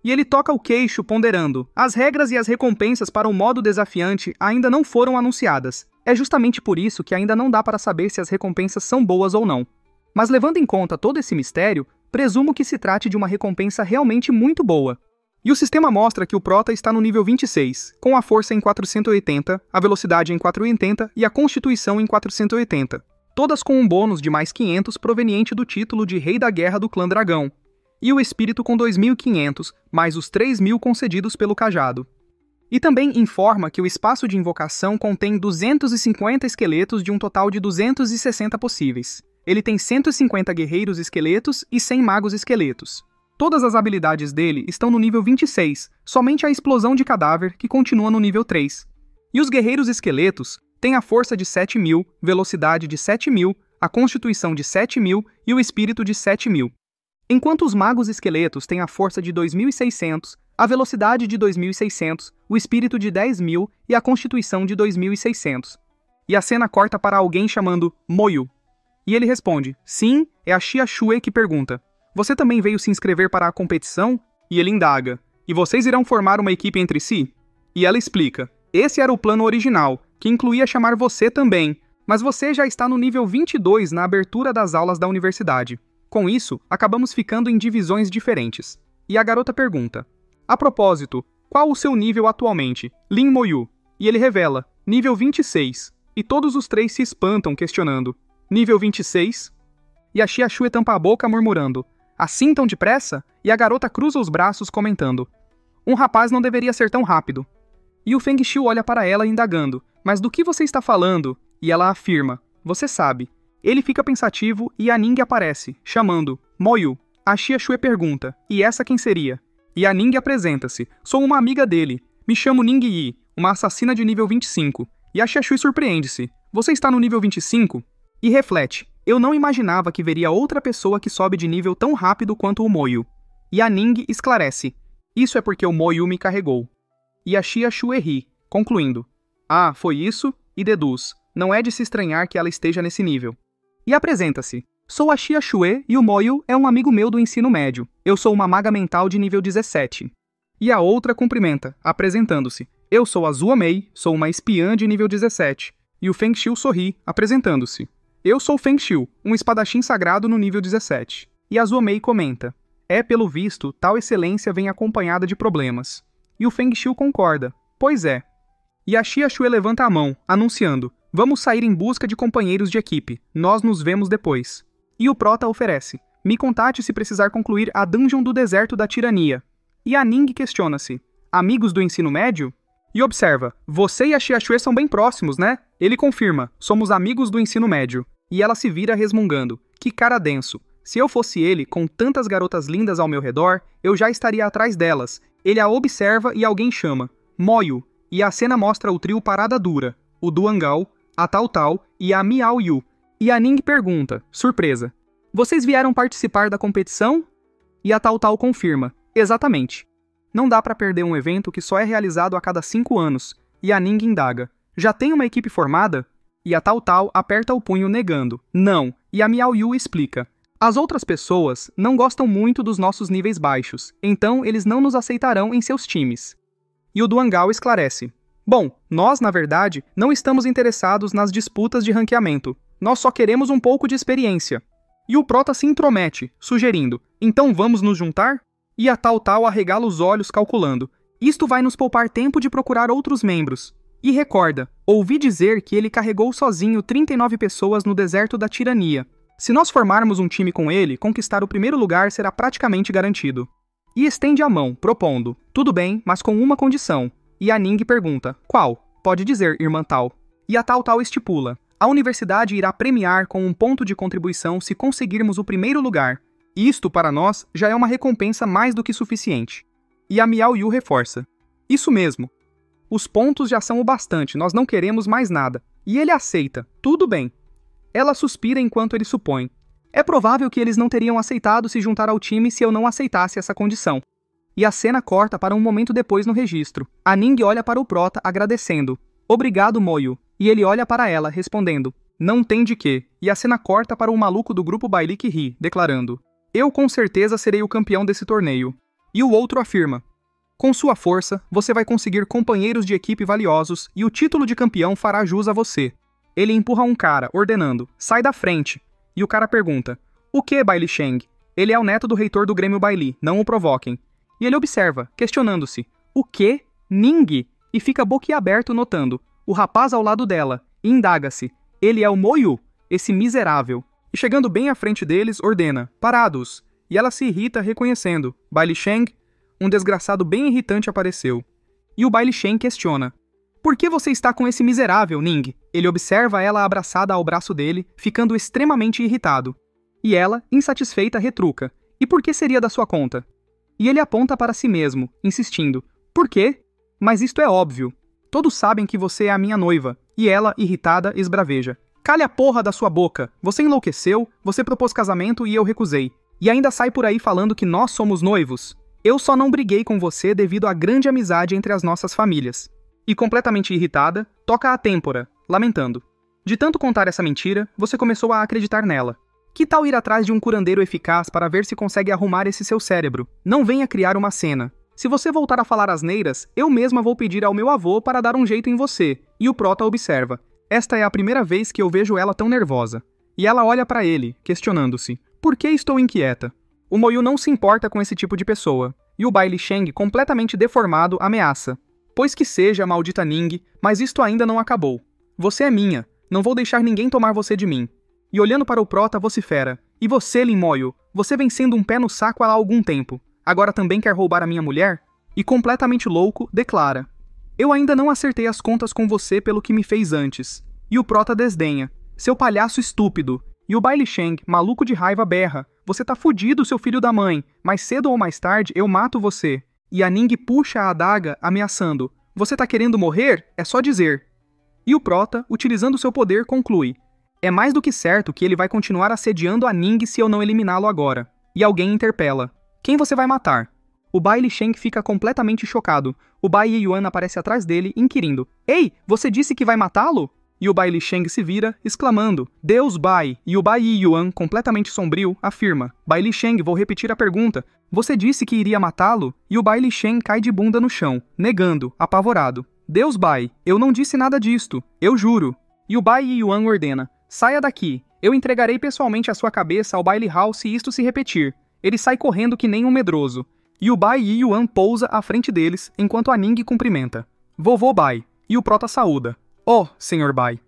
E ele toca o queixo, ponderando. As regras e as recompensas para o modo desafiante ainda não foram anunciadas. É justamente por isso que ainda não dá para saber se as recompensas são boas ou não. Mas levando em conta todo esse mistério, presumo que se trate de uma recompensa realmente muito boa. E o sistema mostra que o Prota está no nível 26, com a força em 480, a velocidade em 480 e a constituição em 480. Todas com um bônus de mais 500 proveniente do título de Rei da Guerra do Clã Dragão. E o espírito com 2.500, mais os 3.000 concedidos pelo cajado. E também informa que o espaço de invocação contém 250 esqueletos de um total de 260 possíveis. Ele tem 150 guerreiros esqueletos e 100 magos esqueletos. Todas as habilidades dele estão no nível 26, somente a explosão de cadáver que continua no nível 3. E os guerreiros esqueletos têm a força de 7.000, velocidade de 7.000, a constituição de 7.000 e o espírito de 7.000. Enquanto os magos esqueletos têm a força de 2.600, a velocidade de 2.600, o espírito de 10.000 e a constituição de 2.600. E a cena corta para alguém chamando Moyu. E ele responde, sim, é a Xia Shui que pergunta, você também veio se inscrever para a competição? E ele indaga, e vocês irão formar uma equipe entre si? E ela explica, esse era o plano original, que incluía chamar você também, mas você já está no nível 22 na abertura das aulas da universidade. Com isso, acabamos ficando em divisões diferentes. E a garota pergunta, a propósito, qual o seu nível atualmente, Lin Moyu? e ele revela, nível 26. E todos os três se espantam, questionando, nível 26? E a Xiaxue tampa a boca, murmurando, assim tão depressa? E a garota cruza os braços, comentando, um rapaz não deveria ser tão rápido. E o Feng Xiu olha para ela, indagando, mas do que você está falando? E ela afirma, você sabe. Ele fica pensativo e a Ning aparece, chamando, Moyu. A Xiaxue pergunta, e essa quem seria? E a Ning apresenta-se, sou uma amiga dele, me chamo Ning Yi, uma assassina de nível 25. E a Xiaxue surpreende-se, você está no nível 25? E reflete, eu não imaginava que veria outra pessoa que sobe de nível tão rápido quanto o Moyu. E a Ning esclarece, isso é porque o Moyu me carregou. E a Xiaxue ri, concluindo, ah, foi isso? E deduz, não é de se estranhar que ela esteja nesse nível. E apresenta-se, sou a Xiaxue e o Moyu é um amigo meu do ensino médio, eu sou uma maga mental de nível 17. E a outra cumprimenta, apresentando-se, eu sou a Zua Mei, sou uma espiã de nível 17. E o Feng Xiu sorri, apresentando-se. Eu sou Feng Xiu, um espadachim sagrado no nível 17. E a Zua Mei comenta. Pelo visto, tal excelência vem acompanhada de problemas. E o Feng Xiu concorda. Pois é. E a Xiaxue levanta a mão, anunciando. Vamos sair em busca de companheiros de equipe. Nós nos vemos depois. E o Prota oferece. Me contate se precisar concluir a Dungeon do Deserto da Tirania. E a Ning questiona-se. Amigos do ensino médio? E observa, você e a Xiaxue são bem próximos, né? Ele confirma, somos amigos do ensino médio. E ela se vira resmungando, que cara denso. Se eu fosse ele, com tantas garotas lindas ao meu redor, eu já estaria atrás delas. Ele a observa e alguém chama, Moyu. E a cena mostra o trio Parada Dura, o Duangao, a Tao Tao e a Miao Yu. E a Ning pergunta, surpresa, vocês vieram participar da competição? E a Tao Tao confirma, exatamente. Não dá pra perder um evento que só é realizado a cada 5 anos. E a Ning indaga. Já tem uma equipe formada? E a Tao Tao aperta o punho negando. Não. E a Miao Yu explica. As outras pessoas não gostam muito dos nossos níveis baixos, então eles não nos aceitarão em seus times. E o Duangao esclarece. Bom, nós, na verdade, não estamos interessados nas disputas de ranqueamento. Nós só queremos um pouco de experiência. E o Prota se intromete, sugerindo. Então vamos nos juntar? E a Tao Tao arregala os olhos calculando. Isto vai nos poupar tempo de procurar outros membros. E recorda, ouvi dizer que ele carregou sozinho 39 pessoas no deserto da Tirania. Se nós formarmos um time com ele, conquistar o primeiro lugar será praticamente garantido. E estende a mão, propondo. Tudo bem, mas com uma condição. E a Ning pergunta. Qual? Pode dizer, irmã Tao. E a Tao Tao estipula. A universidade irá premiar com um ponto de contribuição se conseguirmos o primeiro lugar. Isto, para nós, já é uma recompensa mais do que suficiente. E a Miao Yu reforça. Isso mesmo. Os pontos já são o bastante, nós não queremos mais nada. E ele aceita. Tudo bem. Ela suspira enquanto ele supõe. É provável que eles não teriam aceitado se juntar ao time se eu não aceitasse essa condição. E a cena corta para um momento depois no registro. A Ning olha para o Prota agradecendo. Obrigado, Moyu. E ele olha para ela, respondendo. Não tem de quê. E a cena corta para um maluco do grupo Baili que ri, declarando. Eu com certeza serei o campeão desse torneio. E o outro afirma. Com sua força, você vai conseguir companheiros de equipe valiosos e o título de campeão fará jus a você. Ele empurra um cara, ordenando, sai da frente. E o cara pergunta, o que, Baili Sheng? Ele é o neto do reitor do Grêmio Baili, não o provoquem. E ele observa, questionando-se, o que? Ning? E fica boquiaberto notando, o rapaz ao lado dela, e indaga-se, ele é o Moyu, esse miserável. E chegando bem à frente deles, ordena, parados. E ela se irrita reconhecendo, Baili Sheng? Um desgraçado bem irritante apareceu. E o Baili Sheng questiona, por que você está com esse miserável, Ning? Ele observa ela abraçada ao braço dele, ficando extremamente irritado. E ela, insatisfeita, retruca, e por que seria da sua conta? E ele aponta para si mesmo, insistindo, por quê? Mas isto é óbvio. Todos sabem que você é a minha noiva. E ela, irritada, esbraveja. Cale a porra da sua boca. Você enlouqueceu, você propôs casamento e eu recusei. E ainda sai por aí falando que nós somos noivos. Eu só não briguei com você devido à grande amizade entre as nossas famílias. E completamente irritada, toca a têmpora, lamentando. De tanto contar essa mentira, você começou a acreditar nela. Que tal ir atrás de um curandeiro eficaz para ver se consegue arrumar esse seu cérebro? Não venha criar uma cena. Se você voltar a falar asneiras, eu mesma vou pedir ao meu avô para dar um jeito em você. E o Prota observa. Esta é a primeira vez que eu vejo ela tão nervosa. E ela olha para ele, questionando-se. Por que estou inquieta? O Moyu não se importa com esse tipo de pessoa. E o Baili Sheng, completamente deformado, ameaça. Pois que seja, maldita Ning, mas isto ainda não acabou. Você é minha, não vou deixar ninguém tomar você de mim. E olhando para o prota vocifera, e você, Lin Moyo, você vem sendo um pé no saco há algum tempo, agora também quer roubar a minha mulher? E completamente louco, declara, eu ainda não acertei as contas com você pelo que me fez antes. E o prota desdenha, seu palhaço estúpido. E o Bai Lixeng, maluco de raiva, berra, você tá fudido, seu filho da mãe, mais cedo ou mais tarde eu mato você. E a Ning puxa a adaga, ameaçando, você tá querendo morrer? É só dizer. E o prota, utilizando seu poder, conclui, é mais do que certo que ele vai continuar assediando a Ning se eu não eliminá-lo agora. E alguém interpela, quem você vai matar? O Bai Lixeng fica completamente chocado. O Bai Yiyuan aparece atrás dele, inquirindo, ei, você disse que vai matá-lo? E o Bai Lixeng se vira, exclamando, Deus Bai! E o Bai Yiyuan, completamente sombrio, afirma, Bai Lixeng, vou repetir a pergunta, você disse que iria matá-lo? E o Bai Lixeng cai de bunda no chão, negando, apavorado, Deus Bai, eu não disse nada disto, eu juro. E o Bai Yiyuan ordena, saia daqui, eu entregarei pessoalmente a sua cabeça ao Baile Hall se isto se repetir. Ele sai correndo que nem um medroso. E o Bai Yiyuan pousa à frente deles, enquanto a Ning cumprimenta. Vovô Bai. E o prota saúda. Oh, senhor Bai.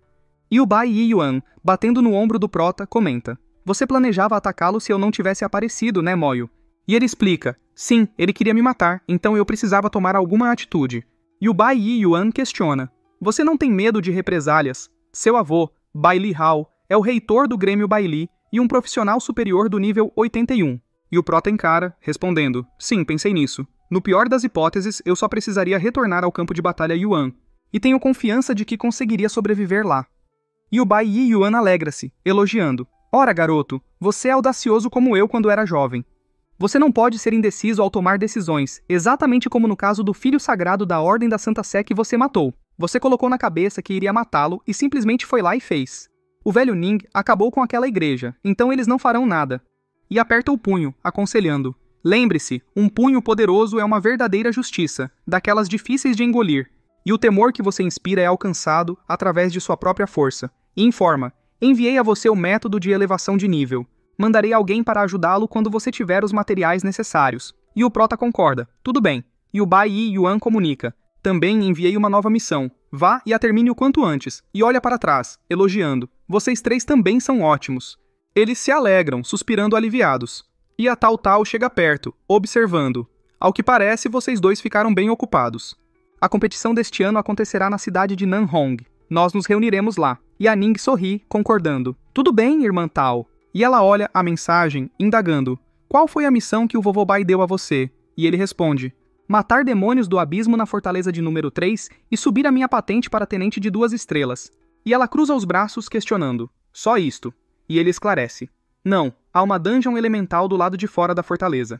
E o Bai Yiyuan, batendo no ombro do prota, comenta. Você planejava atacá-lo se eu não tivesse aparecido, né, Moyo? E ele explica. Sim, ele queria me matar, então eu precisava tomar alguma atitude. E o Bai Yiyuan questiona. Você não tem medo de represálias? Seu avô, Bai Li Hao, é o reitor do Grêmio Bai Li e um profissional superior do nível 81. E o prota encara, respondendo, sim, pensei nisso. No pior das hipóteses, eu só precisaria retornar ao campo de batalha Yuan. E tenho confiança de que conseguiria sobreviver lá. E o Bai Yiyuan alegra-se, elogiando. Ora, garoto, você é audacioso como eu quando era jovem. Você não pode ser indeciso ao tomar decisões, exatamente como no caso do filho sagrado da Ordem da Santa Sé que você matou. Você colocou na cabeça que iria matá-lo e simplesmente foi lá e fez. O velho Ning acabou com aquela igreja, então eles não farão nada. E aperta o punho, aconselhando. Lembre-se, um punho poderoso é uma verdadeira justiça, daquelas difíceis de engolir. E o temor que você inspira é alcançado através de sua própria força. E informa, enviei a você o método de elevação de nível. Mandarei alguém para ajudá-lo quando você tiver os materiais necessários. E o prota concorda, tudo bem. E o Bai Yiyuan comunica. Também enviei uma nova missão. Vá e a termine o quanto antes. E olha para trás, elogiando. Vocês três também são ótimos. Eles se alegram, suspirando aliviados. E a Tal chega perto, observando. Ao que parece, vocês dois ficaram bem ocupados. A competição deste ano acontecerá na cidade de Nanhong. Nós nos reuniremos lá. E a Ning sorri, concordando. Tudo bem, irmã Tal. E ela olha a mensagem, indagando. Qual foi a missão que o vovô Bai deu a você? E ele responde. Matar demônios do abismo na fortaleza de número 3 e subir a minha patente para tenente de 2 estrelas. E ela cruza os braços, questionando. Só isto. E ele esclarece. Não, há uma dungeon elemental do lado de fora da fortaleza.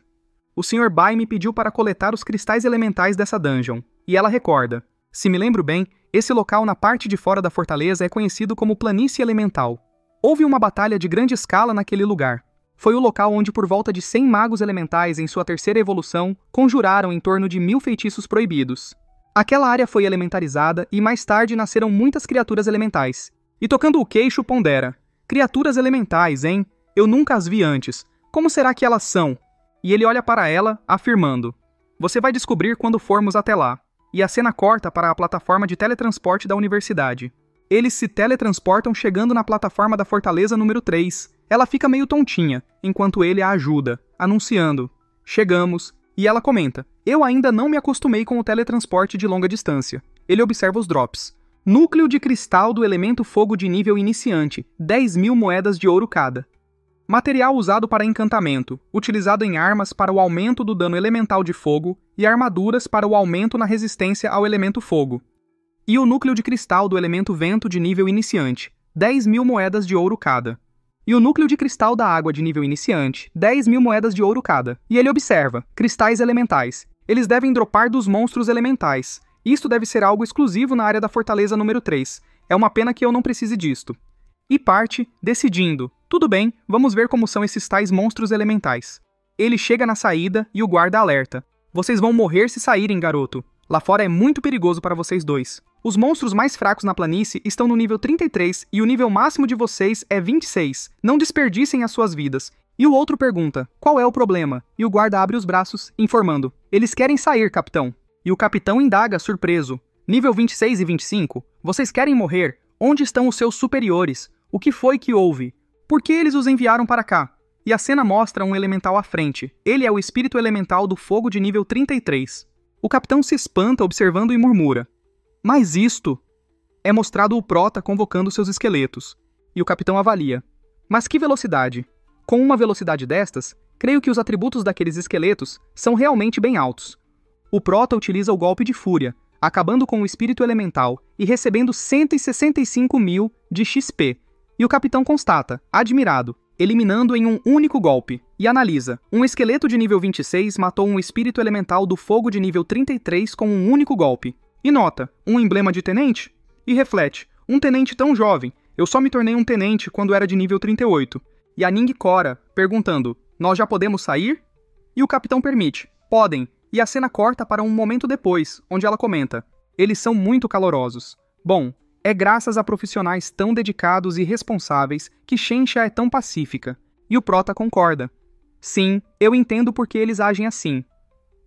O Sr. Bai me pediu para coletar os cristais elementais dessa dungeon. E ela recorda. Se me lembro bem, esse local na parte de fora da fortaleza é conhecido como Planície Elemental. Houve uma batalha de grande escala naquele lugar. Foi o local onde por volta de 100 magos elementais em sua terceira evolução conjuraram em torno de 1000 feitiços proibidos. Aquela área foi elementarizada e mais tarde nasceram muitas criaturas elementais. E tocando o queixo pondera. Criaturas elementais, hein? Eu nunca as vi antes. Como será que elas são? E ele olha para ela, afirmando. Você vai descobrir quando formos até lá. E a cena corta para a plataforma de teletransporte da universidade. Eles se teletransportam chegando na plataforma da fortaleza número 3. Ela fica meio tontinha, enquanto ele a ajuda, anunciando. Chegamos. E ela comenta. Eu ainda não me acostumei com o teletransporte de longa distância. Ele observa os drops. Núcleo de cristal do elemento fogo de nível iniciante, 10.000 moedas de ouro cada. Material usado para encantamento, utilizado em armas para o aumento do dano elemental de fogo e armaduras para o aumento na resistência ao elemento fogo. E o núcleo de cristal do elemento vento de nível iniciante, 10.000 moedas de ouro cada. E o núcleo de cristal da água de nível iniciante, 10.000 moedas de ouro cada. E ele observa, cristais elementais. Eles devem dropar dos monstros elementais. Isto deve ser algo exclusivo na área da fortaleza número 3. É uma pena que eu não precise disto. E parte, decidindo. Tudo bem, vamos ver como são esses tais monstros elementais. Ele chega na saída e o guarda alerta. Vocês vão morrer se saírem, garoto. Lá fora é muito perigoso para vocês dois. Os monstros mais fracos na planície estão no nível 33 e o nível máximo de vocês é 26. Não desperdicem as suas vidas. E o outro pergunta, qual é o problema? E o guarda abre os braços, informando. Eles querem sair, capitão. E o capitão indaga, surpreso. Nível 26 e 25? Vocês querem morrer? Onde estão os seus superiores? O que foi que houve? Por que eles os enviaram para cá? E a cena mostra um elemental à frente. Ele é o espírito elemental do fogo de nível 33. O capitão se espanta observando e murmura. Mas isto... É mostrado o prota convocando seus esqueletos. E o capitão avalia. Mas que velocidade! Com uma velocidade destas, creio que os atributos daqueles esqueletos são realmente bem altos. O prota utiliza o golpe de fúria, acabando com o espírito elemental e recebendo 165.000 de XP. E o capitão constata, admirado, eliminando em um único golpe, e analisa. Um esqueleto de nível 26 matou um espírito elemental do fogo de nível 33 com um único golpe. E nota, um emblema de tenente? E reflete, um tenente tão jovem, eu só me tornei um tenente quando era de nível 38. E a Ning cora, perguntando, nós já podemos sair? E o capitão permite, podem, e a cena corta para um momento depois, onde ela comenta, eles são muito calorosos. Bom, é graças a profissionais tão dedicados e responsáveis que Shenxia é tão pacífica. E o prota concorda. Sim, eu entendo por que eles agem assim.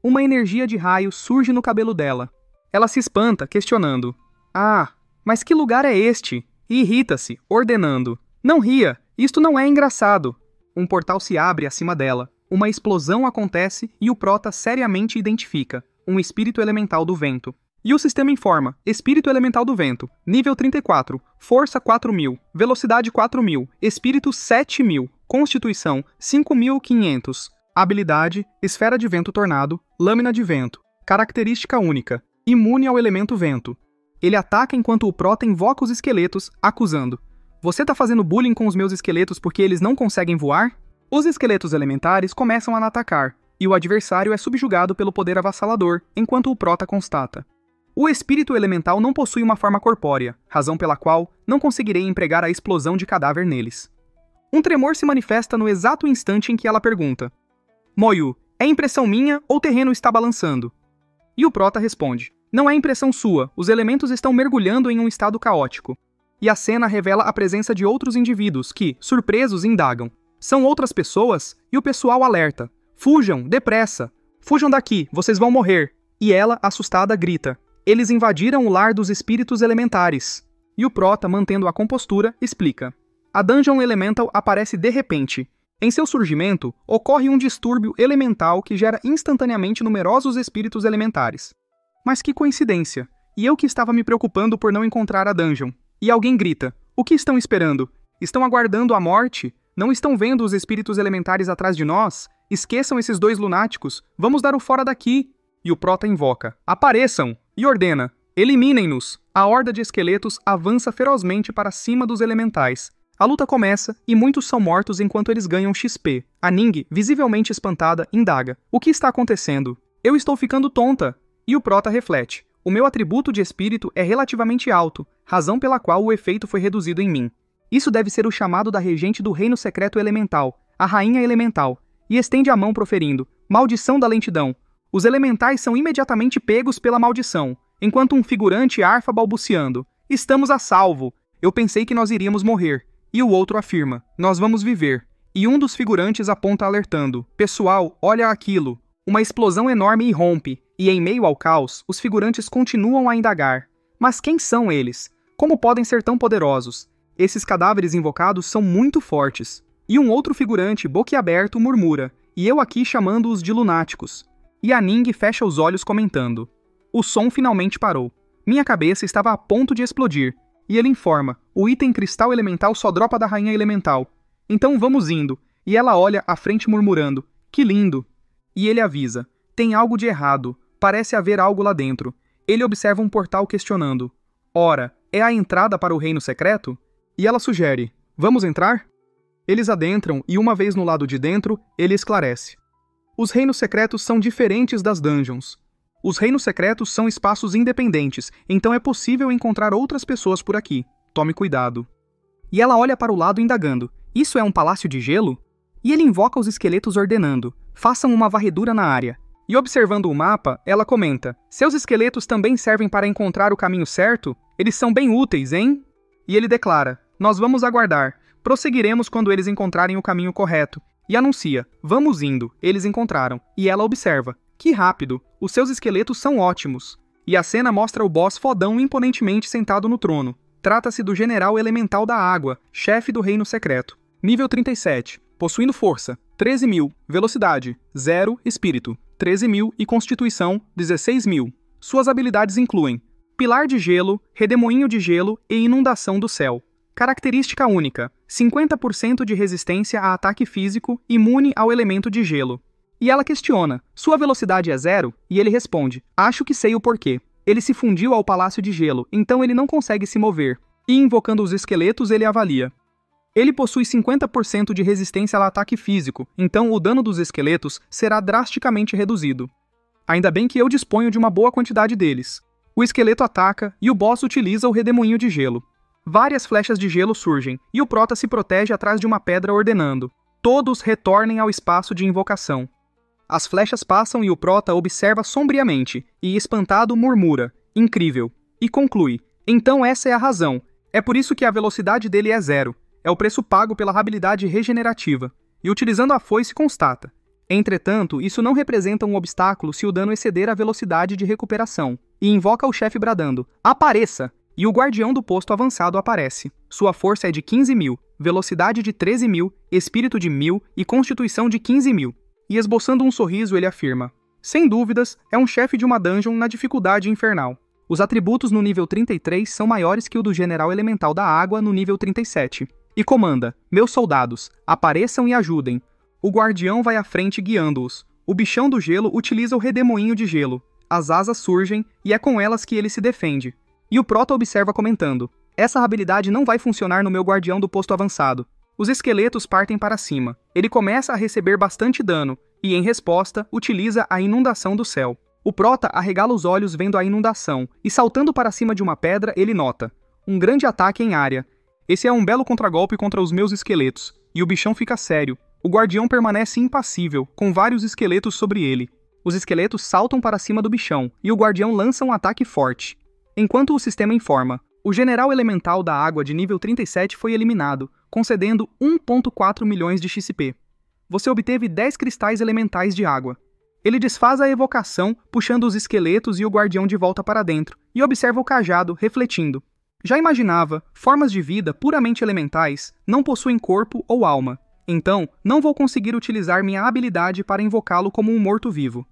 Uma energia de raio surge no cabelo dela. Ela se espanta, questionando. Ah, mas que lugar é este? E irrita-se, ordenando. Não ria, isto não é engraçado. Um portal se abre acima dela. Uma explosão acontece e o prota seriamente identifica. Um espírito elemental do vento. E o sistema informa, espírito elemental do vento, nível 34, força 4.000, velocidade 4.000, espírito 7.000, constituição 5.500, habilidade, esfera de vento tornado, lâmina de vento, característica única, imune ao elemento vento. Ele ataca enquanto o prota invoca os esqueletos, acusando. Você tá fazendo bullying com os meus esqueletos porque eles não conseguem voar? Os esqueletos elementares começam a atacar, e o adversário é subjugado pelo poder avassalador, enquanto o prota constata. O espírito elemental não possui uma forma corpórea, razão pela qual não conseguirei empregar a explosão de cadáver neles. Um tremor se manifesta no exato instante em que ela pergunta. Moyu, é impressão minha ou o terreno está balançando? E o prota responde. Não é impressão sua, os elementos estão mergulhando em um estado caótico. E a cena revela a presença de outros indivíduos que, surpresos, indagam. São outras pessoas? E o pessoal alerta. Fujam, depressa! Fujam daqui, vocês vão morrer! E ela, assustada, grita. Eles invadiram o lar dos espíritos elementares. E o prota, mantendo a compostura, explica. A Dungeon Elemental aparece de repente. Em seu surgimento, ocorre um distúrbio elemental que gera instantaneamente numerosos espíritos elementares. Mas que coincidência! E eu que estava me preocupando por não encontrar a Dungeon. E alguém grita, o que estão esperando? Estão aguardando a morte? Não estão vendo os espíritos elementares atrás de nós? Esqueçam esses dois lunáticos, vamos dar o fora daqui! E o prota invoca, apareçam! E ordena, eliminem-nos! A horda de esqueletos avança ferozmente para cima dos elementais. A luta começa e muitos são mortos enquanto eles ganham XP. A Ning, visivelmente espantada, indaga, o que está acontecendo? Eu estou ficando tonta! E o prota reflete. O meu atributo de espírito é relativamente alto, razão pela qual o efeito foi reduzido em mim. Isso deve ser o chamado da regente do reino secreto elemental, a rainha elemental, e estende a mão proferindo, maldição da lentidão. Os elementais são imediatamente pegos pela maldição, enquanto um figurante arfa balbuciando. Estamos a salvo. Eu pensei que nós iríamos morrer. E o outro afirma, nós vamos viver. E um dos figurantes aponta alertando, pessoal, olha aquilo. Uma explosão enorme irrompe, e em meio ao caos, os figurantes continuam a indagar. Mas quem são eles? Como podem ser tão poderosos? Esses cadáveres invocados são muito fortes. E um outro figurante, boquiaberto, murmura, e eu aqui chamando-os de lunáticos. E a Ning fecha os olhos comentando. O som finalmente parou. Minha cabeça estava a ponto de explodir. E ele informa, o item cristal elemental só dropa da rainha elemental. Então vamos indo. E ela olha à frente murmurando, que lindo. E ele avisa, tem algo de errado, parece haver algo lá dentro. Ele observa um portal questionando, ora, é a entrada para o reino secreto? E ela sugere, vamos entrar? Eles adentram e uma vez no lado de dentro, ele esclarece. Os reinos secretos são diferentes das dungeons. Os reinos secretos são espaços independentes, então é possível encontrar outras pessoas por aqui. Tome cuidado. E ela olha para o lado indagando, isso é um palácio de gelo? E ele invoca os esqueletos ordenando, façam uma varredura na área. E observando o mapa, ela comenta, seus esqueletos também servem para encontrar o caminho certo? Eles são bem úteis, hein? E ele declara, nós vamos aguardar, prosseguiremos quando eles encontrarem o caminho correto. E anuncia, vamos indo, eles encontraram. E ela observa, Que rápido! Os seus esqueletos são ótimos. E a cena mostra o boss fodão imponentemente sentado no trono. Trata-se do General Elemental da Água, chefe do Reino Secreto. Nível 37. Possuindo força, 13.000, velocidade, 0, espírito, 13.000 e constituição, 16.000. Suas habilidades incluem Pilar de Gelo, Redemoinho de Gelo e Inundação do Céu. Característica única, 50% de resistência a ataque físico, imune ao elemento de gelo. E ela questiona, sua velocidade é 0? E ele responde, acho que sei o porquê. Ele se fundiu ao Palácio de Gelo, então ele não consegue se mover. E invocando os esqueletos ele avalia. Ele possui 50% de resistência ao ataque físico, então o dano dos esqueletos será drasticamente reduzido. Ainda bem que eu disponho de uma boa quantidade deles. O esqueleto ataca e o boss utiliza o Redemoinho de Gelo. Várias flechas de gelo surgem, e o prota se protege atrás de uma pedra ordenando. Todos retornem ao espaço de invocação. As flechas passam e o prota observa sombriamente, e espantado murmura, incrível, e conclui, então essa é a razão, é por isso que a velocidade dele é 0, é o preço pago pela habilidade regenerativa, e utilizando a foice constata. Entretanto, isso não representa um obstáculo se o dano exceder a velocidade de recuperação, e invoca o chefe bradando, apareça! E o guardião do posto avançado aparece. Sua força é de 15.000, velocidade de 13.000, espírito de 1.000 e constituição de 15.000. E esboçando um sorriso ele afirma, sem dúvidas, é um chefe de uma dungeon na dificuldade infernal. Os atributos no nível 33 são maiores que o do General Elemental da Água no nível 37. E comanda, meus soldados, apareçam e ajudem. O guardião vai à frente guiando-os. O bichão do gelo utiliza o Redemoinho de Gelo. As asas surgem e é com elas que ele se defende. E o prota observa comentando, essa habilidade não vai funcionar no meu guardião do posto avançado. Os esqueletos partem para cima. Ele começa a receber bastante dano, e em resposta, utiliza a Inundação do Céu. O prota arregala os olhos vendo a inundação, e saltando para cima de uma pedra ele nota, um grande ataque em área. Esse é um belo contragolpe contra os meus esqueletos, e o bichão fica sério. O guardião permanece impassível, com vários esqueletos sobre ele. Os esqueletos saltam para cima do bichão, e o guardião lança um ataque forte. Enquanto o sistema informa, o General Elemental da Água de nível 37 foi eliminado, concedendo 1.4 milhões de XP. Você obteve 10 cristais elementais de água. Ele desfaz a evocação, puxando os esqueletos e o guardião de volta para dentro, e observa o cajado, refletindo. Já imaginava, formas de vida puramente elementais não possuem corpo ou alma. Então, não vou conseguir utilizar minha habilidade para invocá-lo como um morto-vivo.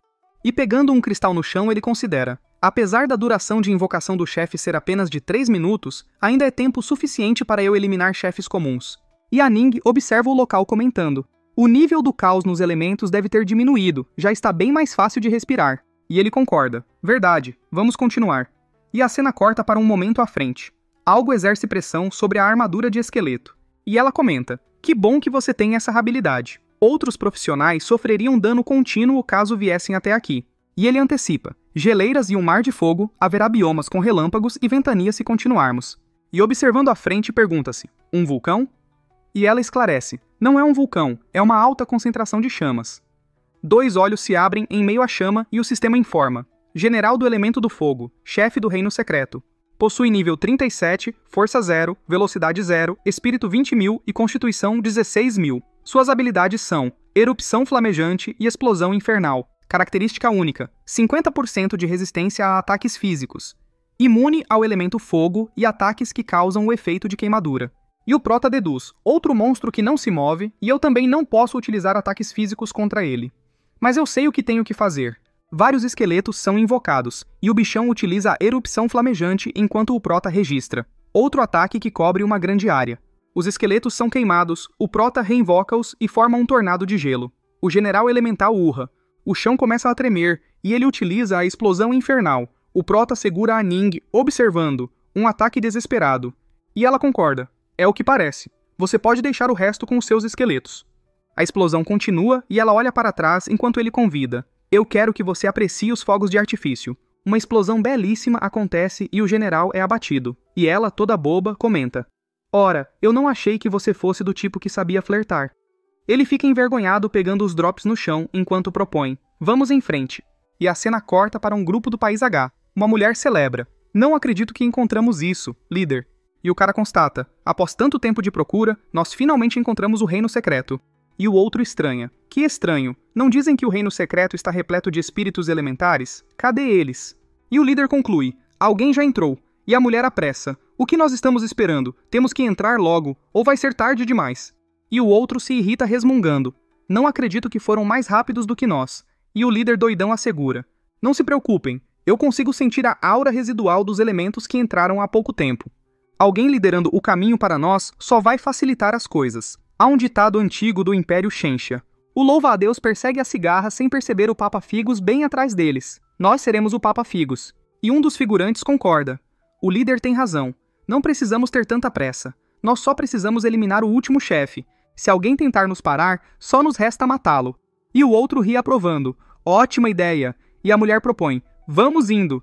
E pegando um cristal no chão, ele considera, apesar da duração de invocação do chefe ser apenas de 3 minutos, ainda é tempo suficiente para eu eliminar chefes comuns. E a Ning observa o local comentando, o nível do caos nos elementos deve ter diminuído, já está bem mais fácil de respirar. E ele concorda, verdade, vamos continuar. E a cena corta para um momento à frente. Algo exerce pressão sobre a armadura de esqueleto. E ela comenta, que bom que você tem essa habilidade. Outros profissionais sofreriam dano contínuo caso viessem até aqui. E ele antecipa, geleiras e um mar de fogo, haverá biomas com relâmpagos e ventanias se continuarmos. E observando à frente pergunta-se, um vulcão? E ela esclarece, não é um vulcão, é uma alta concentração de chamas. 2 olhos se abrem em meio à chama e o sistema informa, General do Elemento do Fogo, chefe do Reino Secreto. Possui nível 37, força 0, velocidade 0, espírito 20.000 e constituição 16.000. Suas habilidades são erupção flamejante e explosão infernal. Característica única, 50% de resistência a ataques físicos. Imune ao elemento fogo e ataques que causam o efeito de queimadura. E o prota deduz, outro monstro que não se move e eu também não posso utilizar ataques físicos contra ele. Mas eu sei o que tenho que fazer. Vários esqueletos são invocados, e o bichão utiliza a erupção flamejante enquanto o prota registra. Outro ataque que cobre uma grande área. Os esqueletos são queimados, o prota reinvoca-os e forma um tornado de gelo. O general elemental urra. O chão começa a tremer, e ele utiliza a explosão infernal. O prota segura a Ning, observando. Um ataque desesperado. E ela concorda. É o que parece. Você pode deixar o resto com os seus esqueletos. A explosão continua e ela olha para trás enquanto ele convida. Eu quero que você aprecie os fogos de artifício. Uma explosão belíssima acontece e o general é abatido. E ela, toda boba, comenta. Ora, eu não achei que você fosse do tipo que sabia flertar. Ele fica envergonhado pegando os drops no chão enquanto propõe. Vamos em frente. E a cena corta para um grupo do País H. Uma mulher celebra. Não acredito que encontramos isso, líder. E o cara constata. Após tanto tempo de procura, nós finalmente encontramos o Reino Secreto. E o outro estranha. Que estranho. Não dizem que o reino secreto está repleto de espíritos elementares? Cadê eles? E o líder conclui. Alguém já entrou. E a mulher apressa. O que nós estamos esperando? Temos que entrar logo, ou vai ser tarde demais. E o outro se irrita resmungando. Não acredito que foram mais rápidos do que nós. E o líder doidão assegura. Não se preocupem, eu consigo sentir a aura residual dos elementos que entraram há pouco tempo. Alguém liderando o caminho para nós só vai facilitar as coisas. Há um ditado antigo do Império Shenxia. O louva-a-Deus persegue a cigarra sem perceber o Papa Figos bem atrás deles. Nós seremos o Papa Figos. E um dos figurantes concorda. O líder tem razão. Não precisamos ter tanta pressa. Nós só precisamos eliminar o último chefe. Se alguém tentar nos parar, só nos resta matá-lo. E o outro ri aprovando. Ótima ideia. E a mulher propõe. Vamos indo.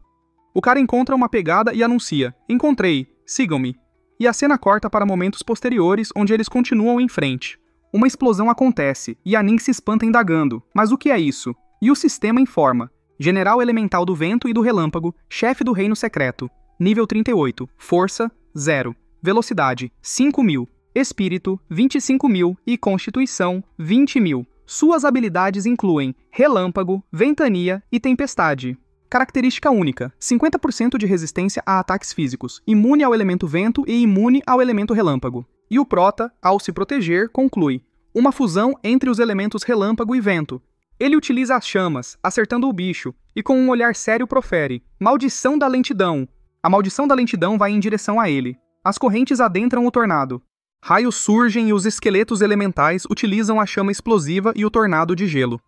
O cara encontra uma pegada e anuncia. Encontrei. Sigam-me. E a cena corta para momentos posteriores onde eles continuam em frente. Uma explosão acontece e a Ning se espanta indagando. Mas o que é isso? E o sistema informa. General Elemental do Vento e do Relâmpago, chefe do Reino Secreto. Nível 38. Força, 0. Velocidade, 5.000. Espírito, 25.000 e Constituição, 20.000. Suas habilidades incluem Relâmpago, Ventania e Tempestade. Característica única, 50% de resistência a ataques físicos, imune ao elemento vento e imune ao elemento relâmpago. E o prota, ao se proteger, conclui. Uma fusão entre os elementos relâmpago e vento. Ele utiliza as chamas, acertando o bicho, e com um olhar sério profere. Maldição da lentidão. A maldição da lentidão vai em direção a ele. As correntes adentram o tornado. Raios surgem e os esqueletos elementais utilizam a chama explosiva e o tornado de gelo.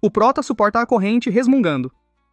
O prota suporta a corrente resmungando.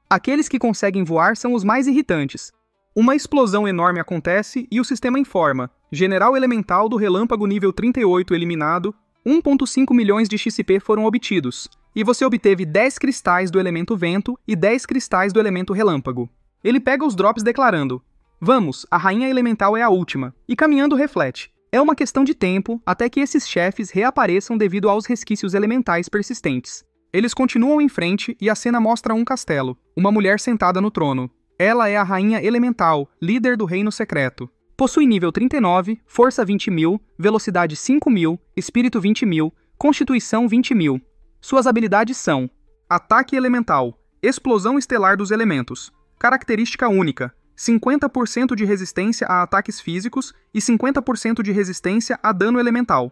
Aqueles que conseguem voar são os mais irritantes. Uma explosão enorme acontece e o sistema informa. General Elemental do Relâmpago nível 38 eliminado, 1.5 milhões de XP foram obtidos. E você obteve 10 cristais do elemento vento e 10 cristais do elemento relâmpago. Ele pega os drops declarando. Vamos, a rainha elemental é a última. E caminhando reflete. É uma questão de tempo até que esses chefes reapareçam devido aos resquícios elementais persistentes. Eles continuam em frente e a cena mostra um castelo, uma mulher sentada no trono. Ela é a rainha elemental, líder do reino secreto. Possui nível 39, força 20.000, velocidade 5.000, espírito 20.000, constituição 20.000. Suas habilidades são: ataque elemental, explosão estelar dos elementos, característica única, 50% de resistência a ataques físicos e 50% de resistência a dano elemental.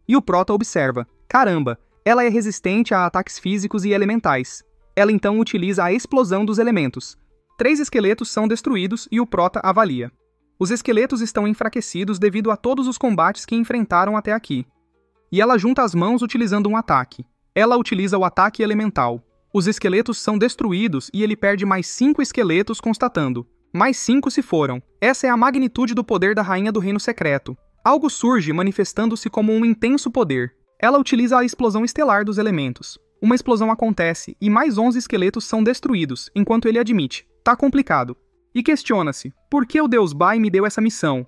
E o prota observa. Caramba! Ela é resistente a ataques físicos e elementais. Ela então utiliza a explosão dos elementos. 3 esqueletos são destruídos e o prota avalia. Os esqueletos estão enfraquecidos devido a todos os combates que enfrentaram até aqui. E ela junta as mãos utilizando um ataque. Ela utiliza o ataque elemental. Os esqueletos são destruídos e ele perde mais 5 esqueletos constatando. Mais 5 se foram. Essa é a magnitude do poder da rainha do reino secreto. Algo surge manifestando-se como um intenso poder. Ela utiliza a explosão estelar dos elementos. Uma explosão acontece e mais 11 esqueletos são destruídos, enquanto ele admite. Tá complicado. E questiona-se, por que o Deus Bai me deu essa missão?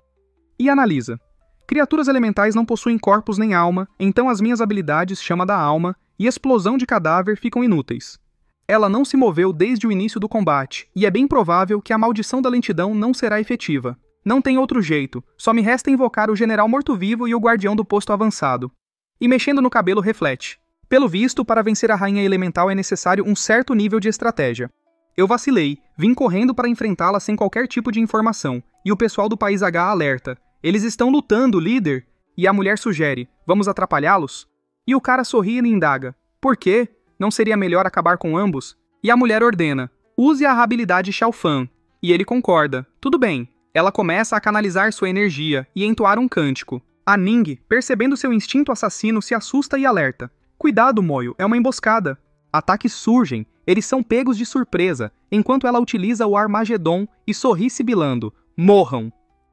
E analisa. Criaturas elementais não possuem corpos nem alma, então as minhas habilidades chama da alma e explosão de cadáver ficam inúteis. Ela não se moveu desde o início do combate, e é bem provável que a maldição da lentidão não será efetiva. Não tem outro jeito, só me resta invocar o general morto-vivo e o guardião do posto avançado. E mexendo no cabelo reflete. Pelo visto, para vencer a rainha elemental é necessário um certo nível de estratégia. Eu vacilei, vim correndo para enfrentá-la sem qualquer tipo de informação, e o pessoal do País H alerta. Eles estão lutando, líder! E a mulher sugere, vamos atrapalhá-los? E o cara sorri e indaga. Por quê? Não seria melhor acabar com ambos? E a mulher ordena, use a habilidade Xiao Fan. E ele concorda, tudo bem. Ela começa a canalizar sua energia e entoar um cântico. A Ning, percebendo seu instinto assassino, se assusta e alerta. Cuidado, Moio, é uma emboscada. Ataques surgem, eles são pegos de surpresa, enquanto ela utiliza o Armagedon e sorri sibilando. Morram!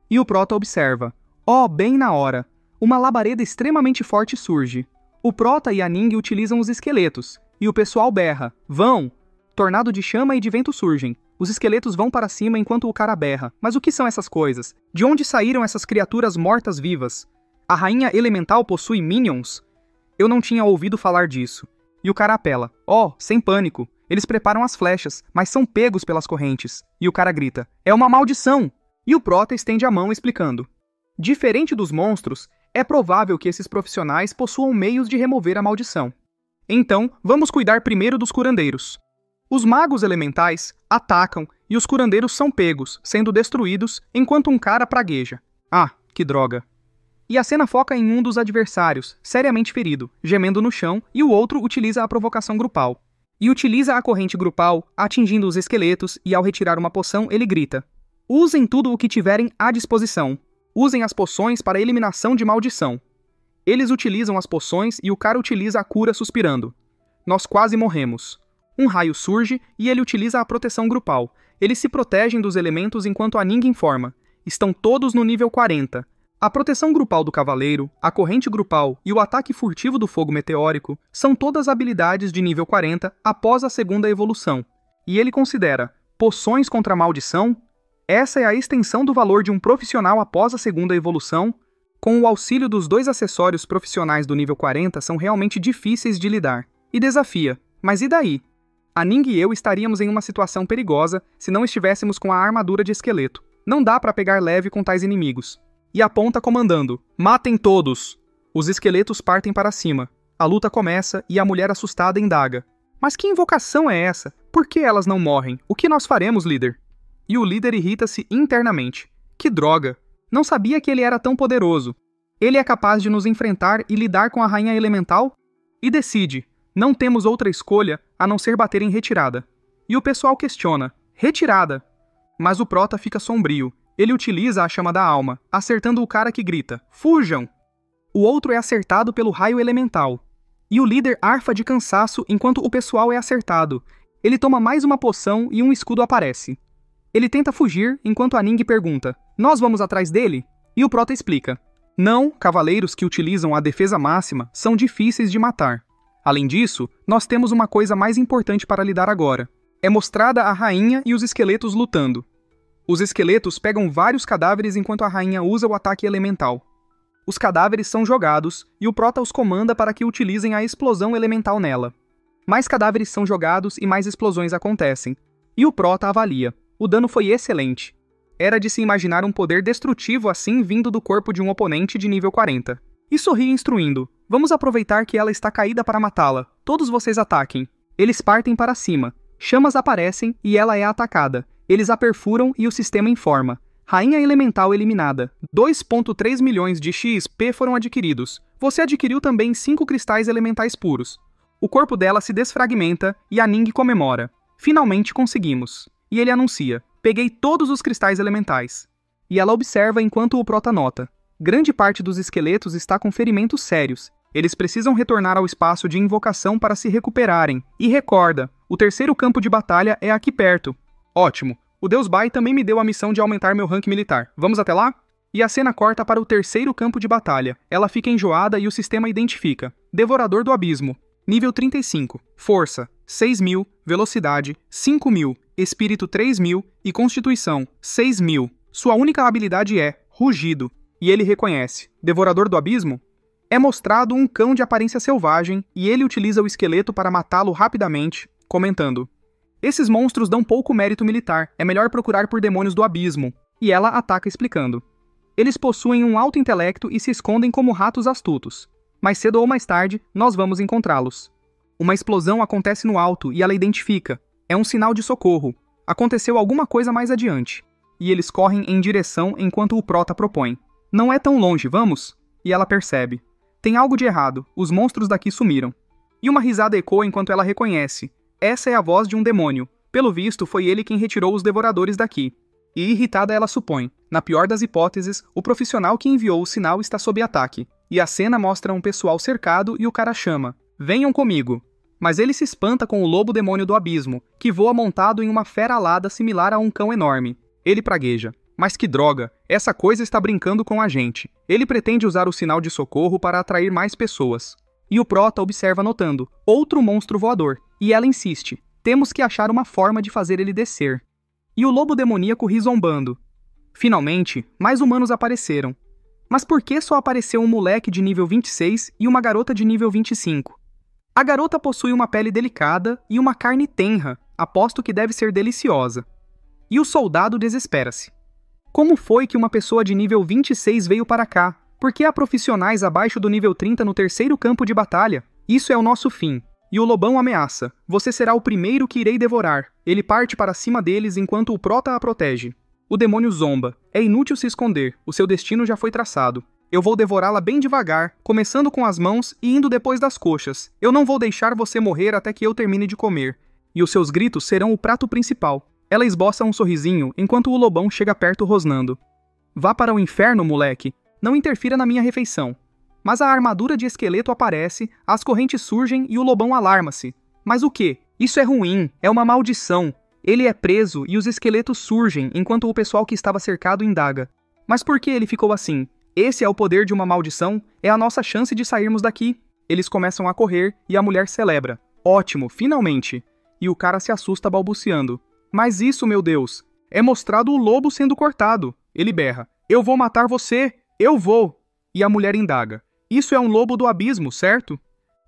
E o prota observa. Bem na hora. Uma labareda extremamente forte surge. O prota e a Ning utilizam os esqueletos, e o pessoal berra. Vão! Tornado de chama e de vento surgem. Os esqueletos vão para cima enquanto o cara berra. Mas o que são essas coisas? De onde saíram essas criaturas mortas-vivas? A rainha elemental possui minions? Eu não tinha ouvido falar disso. E o cara apela. Sem pânico. Eles preparam as flechas, mas são pegos pelas correntes. E o cara grita. É uma maldição! E o prota estende a mão explicando. Diferente dos monstros, É provável que esses profissionais possuam meios de remover a maldição. Então, vamos cuidar primeiro dos curandeiros. Os magos elementais atacam e os curandeiros são pegos, sendo destruídos, enquanto um cara pragueja. Ah, que droga. E a cena foca em um dos adversários, seriamente ferido, gemendo no chão, e o outro utiliza a provocação grupal. E utiliza a corrente grupal, atingindo os esqueletos, e ao retirar uma poção, ele grita: usem tudo o que tiverem à disposição. Usem as poções para eliminação de maldição. Eles utilizam as poções e o cara utiliza a cura suspirando. Nós quase morremos. Um raio surge e ele utiliza a proteção grupal. Eles se protegem dos elementos enquanto a Ning informa. Estão todos no nível 40. A proteção grupal do cavaleiro, a corrente grupal e o ataque furtivo do fogo meteórico são todas habilidades de nível 40 após a segunda evolução. E ele considera poções contra a maldição. Essa é a extensão do valor de um profissional após a segunda evolução. Com o auxílio dos dois acessórios profissionais do nível 40 são realmente difíceis de lidar. E desafia. Mas e daí? A Ning e eu estaríamos em uma situação perigosa se não estivéssemos com a armadura de esqueleto. Não dá pra pegar leve com tais inimigos. E aponta comandando: matem todos! Os esqueletos partem para cima. A luta começa e a mulher assustada indaga: mas que invocação é essa? Por que elas não morrem? O que nós faremos, líder? E o líder irrita-se internamente. Que droga! Não sabia que ele era tão poderoso. Ele é capaz de nos enfrentar e lidar com a rainha elemental? E decide: não temos outra escolha a não ser bater em retirada. E o pessoal questiona: retirada? Mas o prota fica sombrio. Ele utiliza a chama da alma, acertando o cara que grita: fujam! O outro é acertado pelo raio elemental. E o líder arfa de cansaço enquanto o pessoal é acertado. Ele toma mais uma poção e um escudo aparece. Ele tenta fugir enquanto a Ning pergunta: nós vamos atrás dele? E o prota explica: não, cavaleiros que utilizam a defesa máxima são difíceis de matar. Além disso, nós temos uma coisa mais importante para lidar agora. É mostrada a rainha e os esqueletos lutando. Os esqueletos pegam vários cadáveres enquanto a rainha usa o ataque elemental. Os cadáveres são jogados e o prota os comanda para que utilizem a explosão elemental nela. Mais cadáveres são jogados e mais explosões acontecem. E o prota avalia. O dano foi excelente. Era de se imaginar um poder destrutivo assim vindo do corpo de um oponente de nível 40. E sorri instruindo: vamos aproveitar que ela está caída para matá-la. Todos vocês ataquem. Eles partem para cima. Chamas aparecem e ela é atacada. Eles a perfuram e o sistema informa: rainha elemental eliminada. 2,3 milhões de XP foram adquiridos. Você adquiriu também 5 cristais elementais puros. O corpo dela se desfragmenta e a Ning comemora: finalmente conseguimos. E ele anuncia: peguei todos os cristais elementais. E ela observa enquanto o prota nota: grande parte dos esqueletos está com ferimentos sérios. Eles precisam retornar ao espaço de invocação para se recuperarem. E recorda: o terceiro campo de batalha é aqui perto. Ótimo. O Deus Bai também me deu a missão de aumentar meu rank militar. Vamos até lá? E a cena corta para o terceiro campo de batalha. Ela fica enjoada e o sistema identifica: Devorador do Abismo. Nível 35. Força 6.000, Velocidade 5.000, Espírito 3.000 e Constituição 6.000. Sua única habilidade é Rugido. E ele reconhece: Devorador do Abismo? É mostrado um cão de aparência selvagem e ele utiliza o esqueleto para matá-lo rapidamente, comentando: esses monstros dão pouco mérito militar, é melhor procurar por demônios do abismo. E ela ataca explicando: eles possuem um alto intelecto e se escondem como ratos astutos. Mais cedo ou mais tarde, nós vamos encontrá-los. Uma explosão acontece no alto e ela identifica: é um sinal de socorro. Aconteceu alguma coisa mais adiante. E eles correm em direção enquanto o prota propõe: não é tão longe, vamos? E ela percebe: tem algo de errado, os monstros daqui sumiram. E uma risada ecoa enquanto ela reconhece: essa é a voz de um demônio. Pelo visto, foi ele quem retirou os devoradores daqui. E irritada ela supõe: na pior das hipóteses, o profissional que enviou o sinal está sob ataque. E a cena mostra um pessoal cercado e o cara chama: venham comigo. Mas ele se espanta com o lobo demônio do abismo, que voa montado em uma fera alada similar a um cão enorme. Ele pragueja: mas que droga, essa coisa está brincando com a gente. Ele pretende usar o sinal de socorro para atrair mais pessoas. E o prota observa notando: outro monstro voador. E ela insiste: temos que achar uma forma de fazer ele descer. E o lobo demoníaco ri zombando: finalmente, mais humanos apareceram. Mas por que só apareceu um moleque de nível 26 e uma garota de nível 25? A garota possui uma pele delicada e uma carne tenra, aposto que deve ser deliciosa. E o soldado desespera-se: como foi que uma pessoa de nível 26 veio para cá? Por que há profissionais abaixo do nível 30 no terceiro campo de batalha? Isso é o nosso fim. E o lobão ameaça. Você será o primeiro que irei devorar. Ele parte para cima deles enquanto o prota a protege. O demônio zomba. É inútil se esconder. O seu destino já foi traçado. Eu vou devorá-la bem devagar, começando com as mãos e indo depois das coxas. Eu não vou deixar você morrer até que eu termine de comer. E os seus gritos serão o prato principal. Ela esboça um sorrisinho enquanto o lobão chega perto rosnando. Vá para o inferno, moleque. Não interfira na minha refeição. Mas a armadura de esqueleto aparece, as correntes surgem e o lobão alarma-se. Mas o quê? Isso é ruim, é uma maldição. Ele é preso e os esqueletos surgem enquanto o pessoal que estava cercado indaga. Mas por que ele ficou assim? Esse é o poder de uma maldição? É a nossa chance de sairmos daqui. Eles começam a correr e a mulher celebra. Ótimo, finalmente! E o cara se assusta balbuciando. Mas isso, meu Deus! É mostrado o lobo sendo cortado. Ele berra. Eu vou matar você! Eu vou! E a mulher indaga. Isso é um lobo do abismo, certo?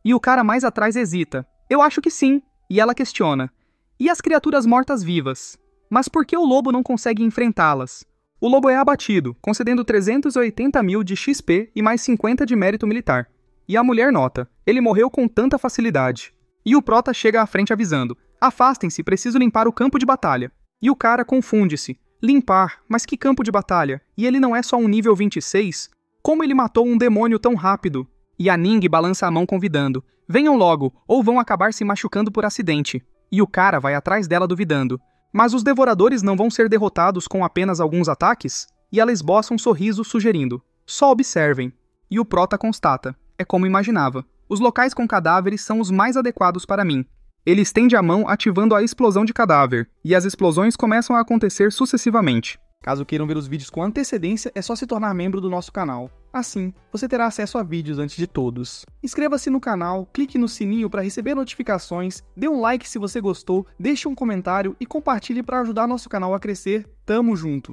E o cara mais atrás hesita. Eu acho que sim. E ela questiona. E as criaturas mortas-vivas? Mas por que o lobo não consegue enfrentá-las? O lobo é abatido, concedendo 380 mil de XP e mais 50 de mérito militar. E a mulher nota. Ele morreu com tanta facilidade. E o prota chega à frente avisando. Afastem-se, preciso limpar o campo de batalha. E o cara confunde-se. Limpar? Mas que campo de batalha? E ele não é só um nível 26? Como ele matou um demônio tão rápido? E a Ning balança a mão convidando. Venham logo, ou vão acabar se machucando por acidente. E o cara vai atrás dela duvidando. Mas os devoradores não vão ser derrotados com apenas alguns ataques? E ela esboça um sorriso sugerindo. Só observem. E o prota constata. É como imaginava. Os locais com cadáveres são os mais adequados para mim. Ele estende a mão ativando a explosão de cadáver, e as explosões começam a acontecer sucessivamente. Caso queiram ver os vídeos com antecedência, é só se tornar membro do nosso canal. Assim, você terá acesso a vídeos antes de todos. Inscreva-se no canal, clique no sininho para receber notificações, dê um like se você gostou, deixe um comentário e compartilhe para ajudar nosso canal a crescer. Tamo junto!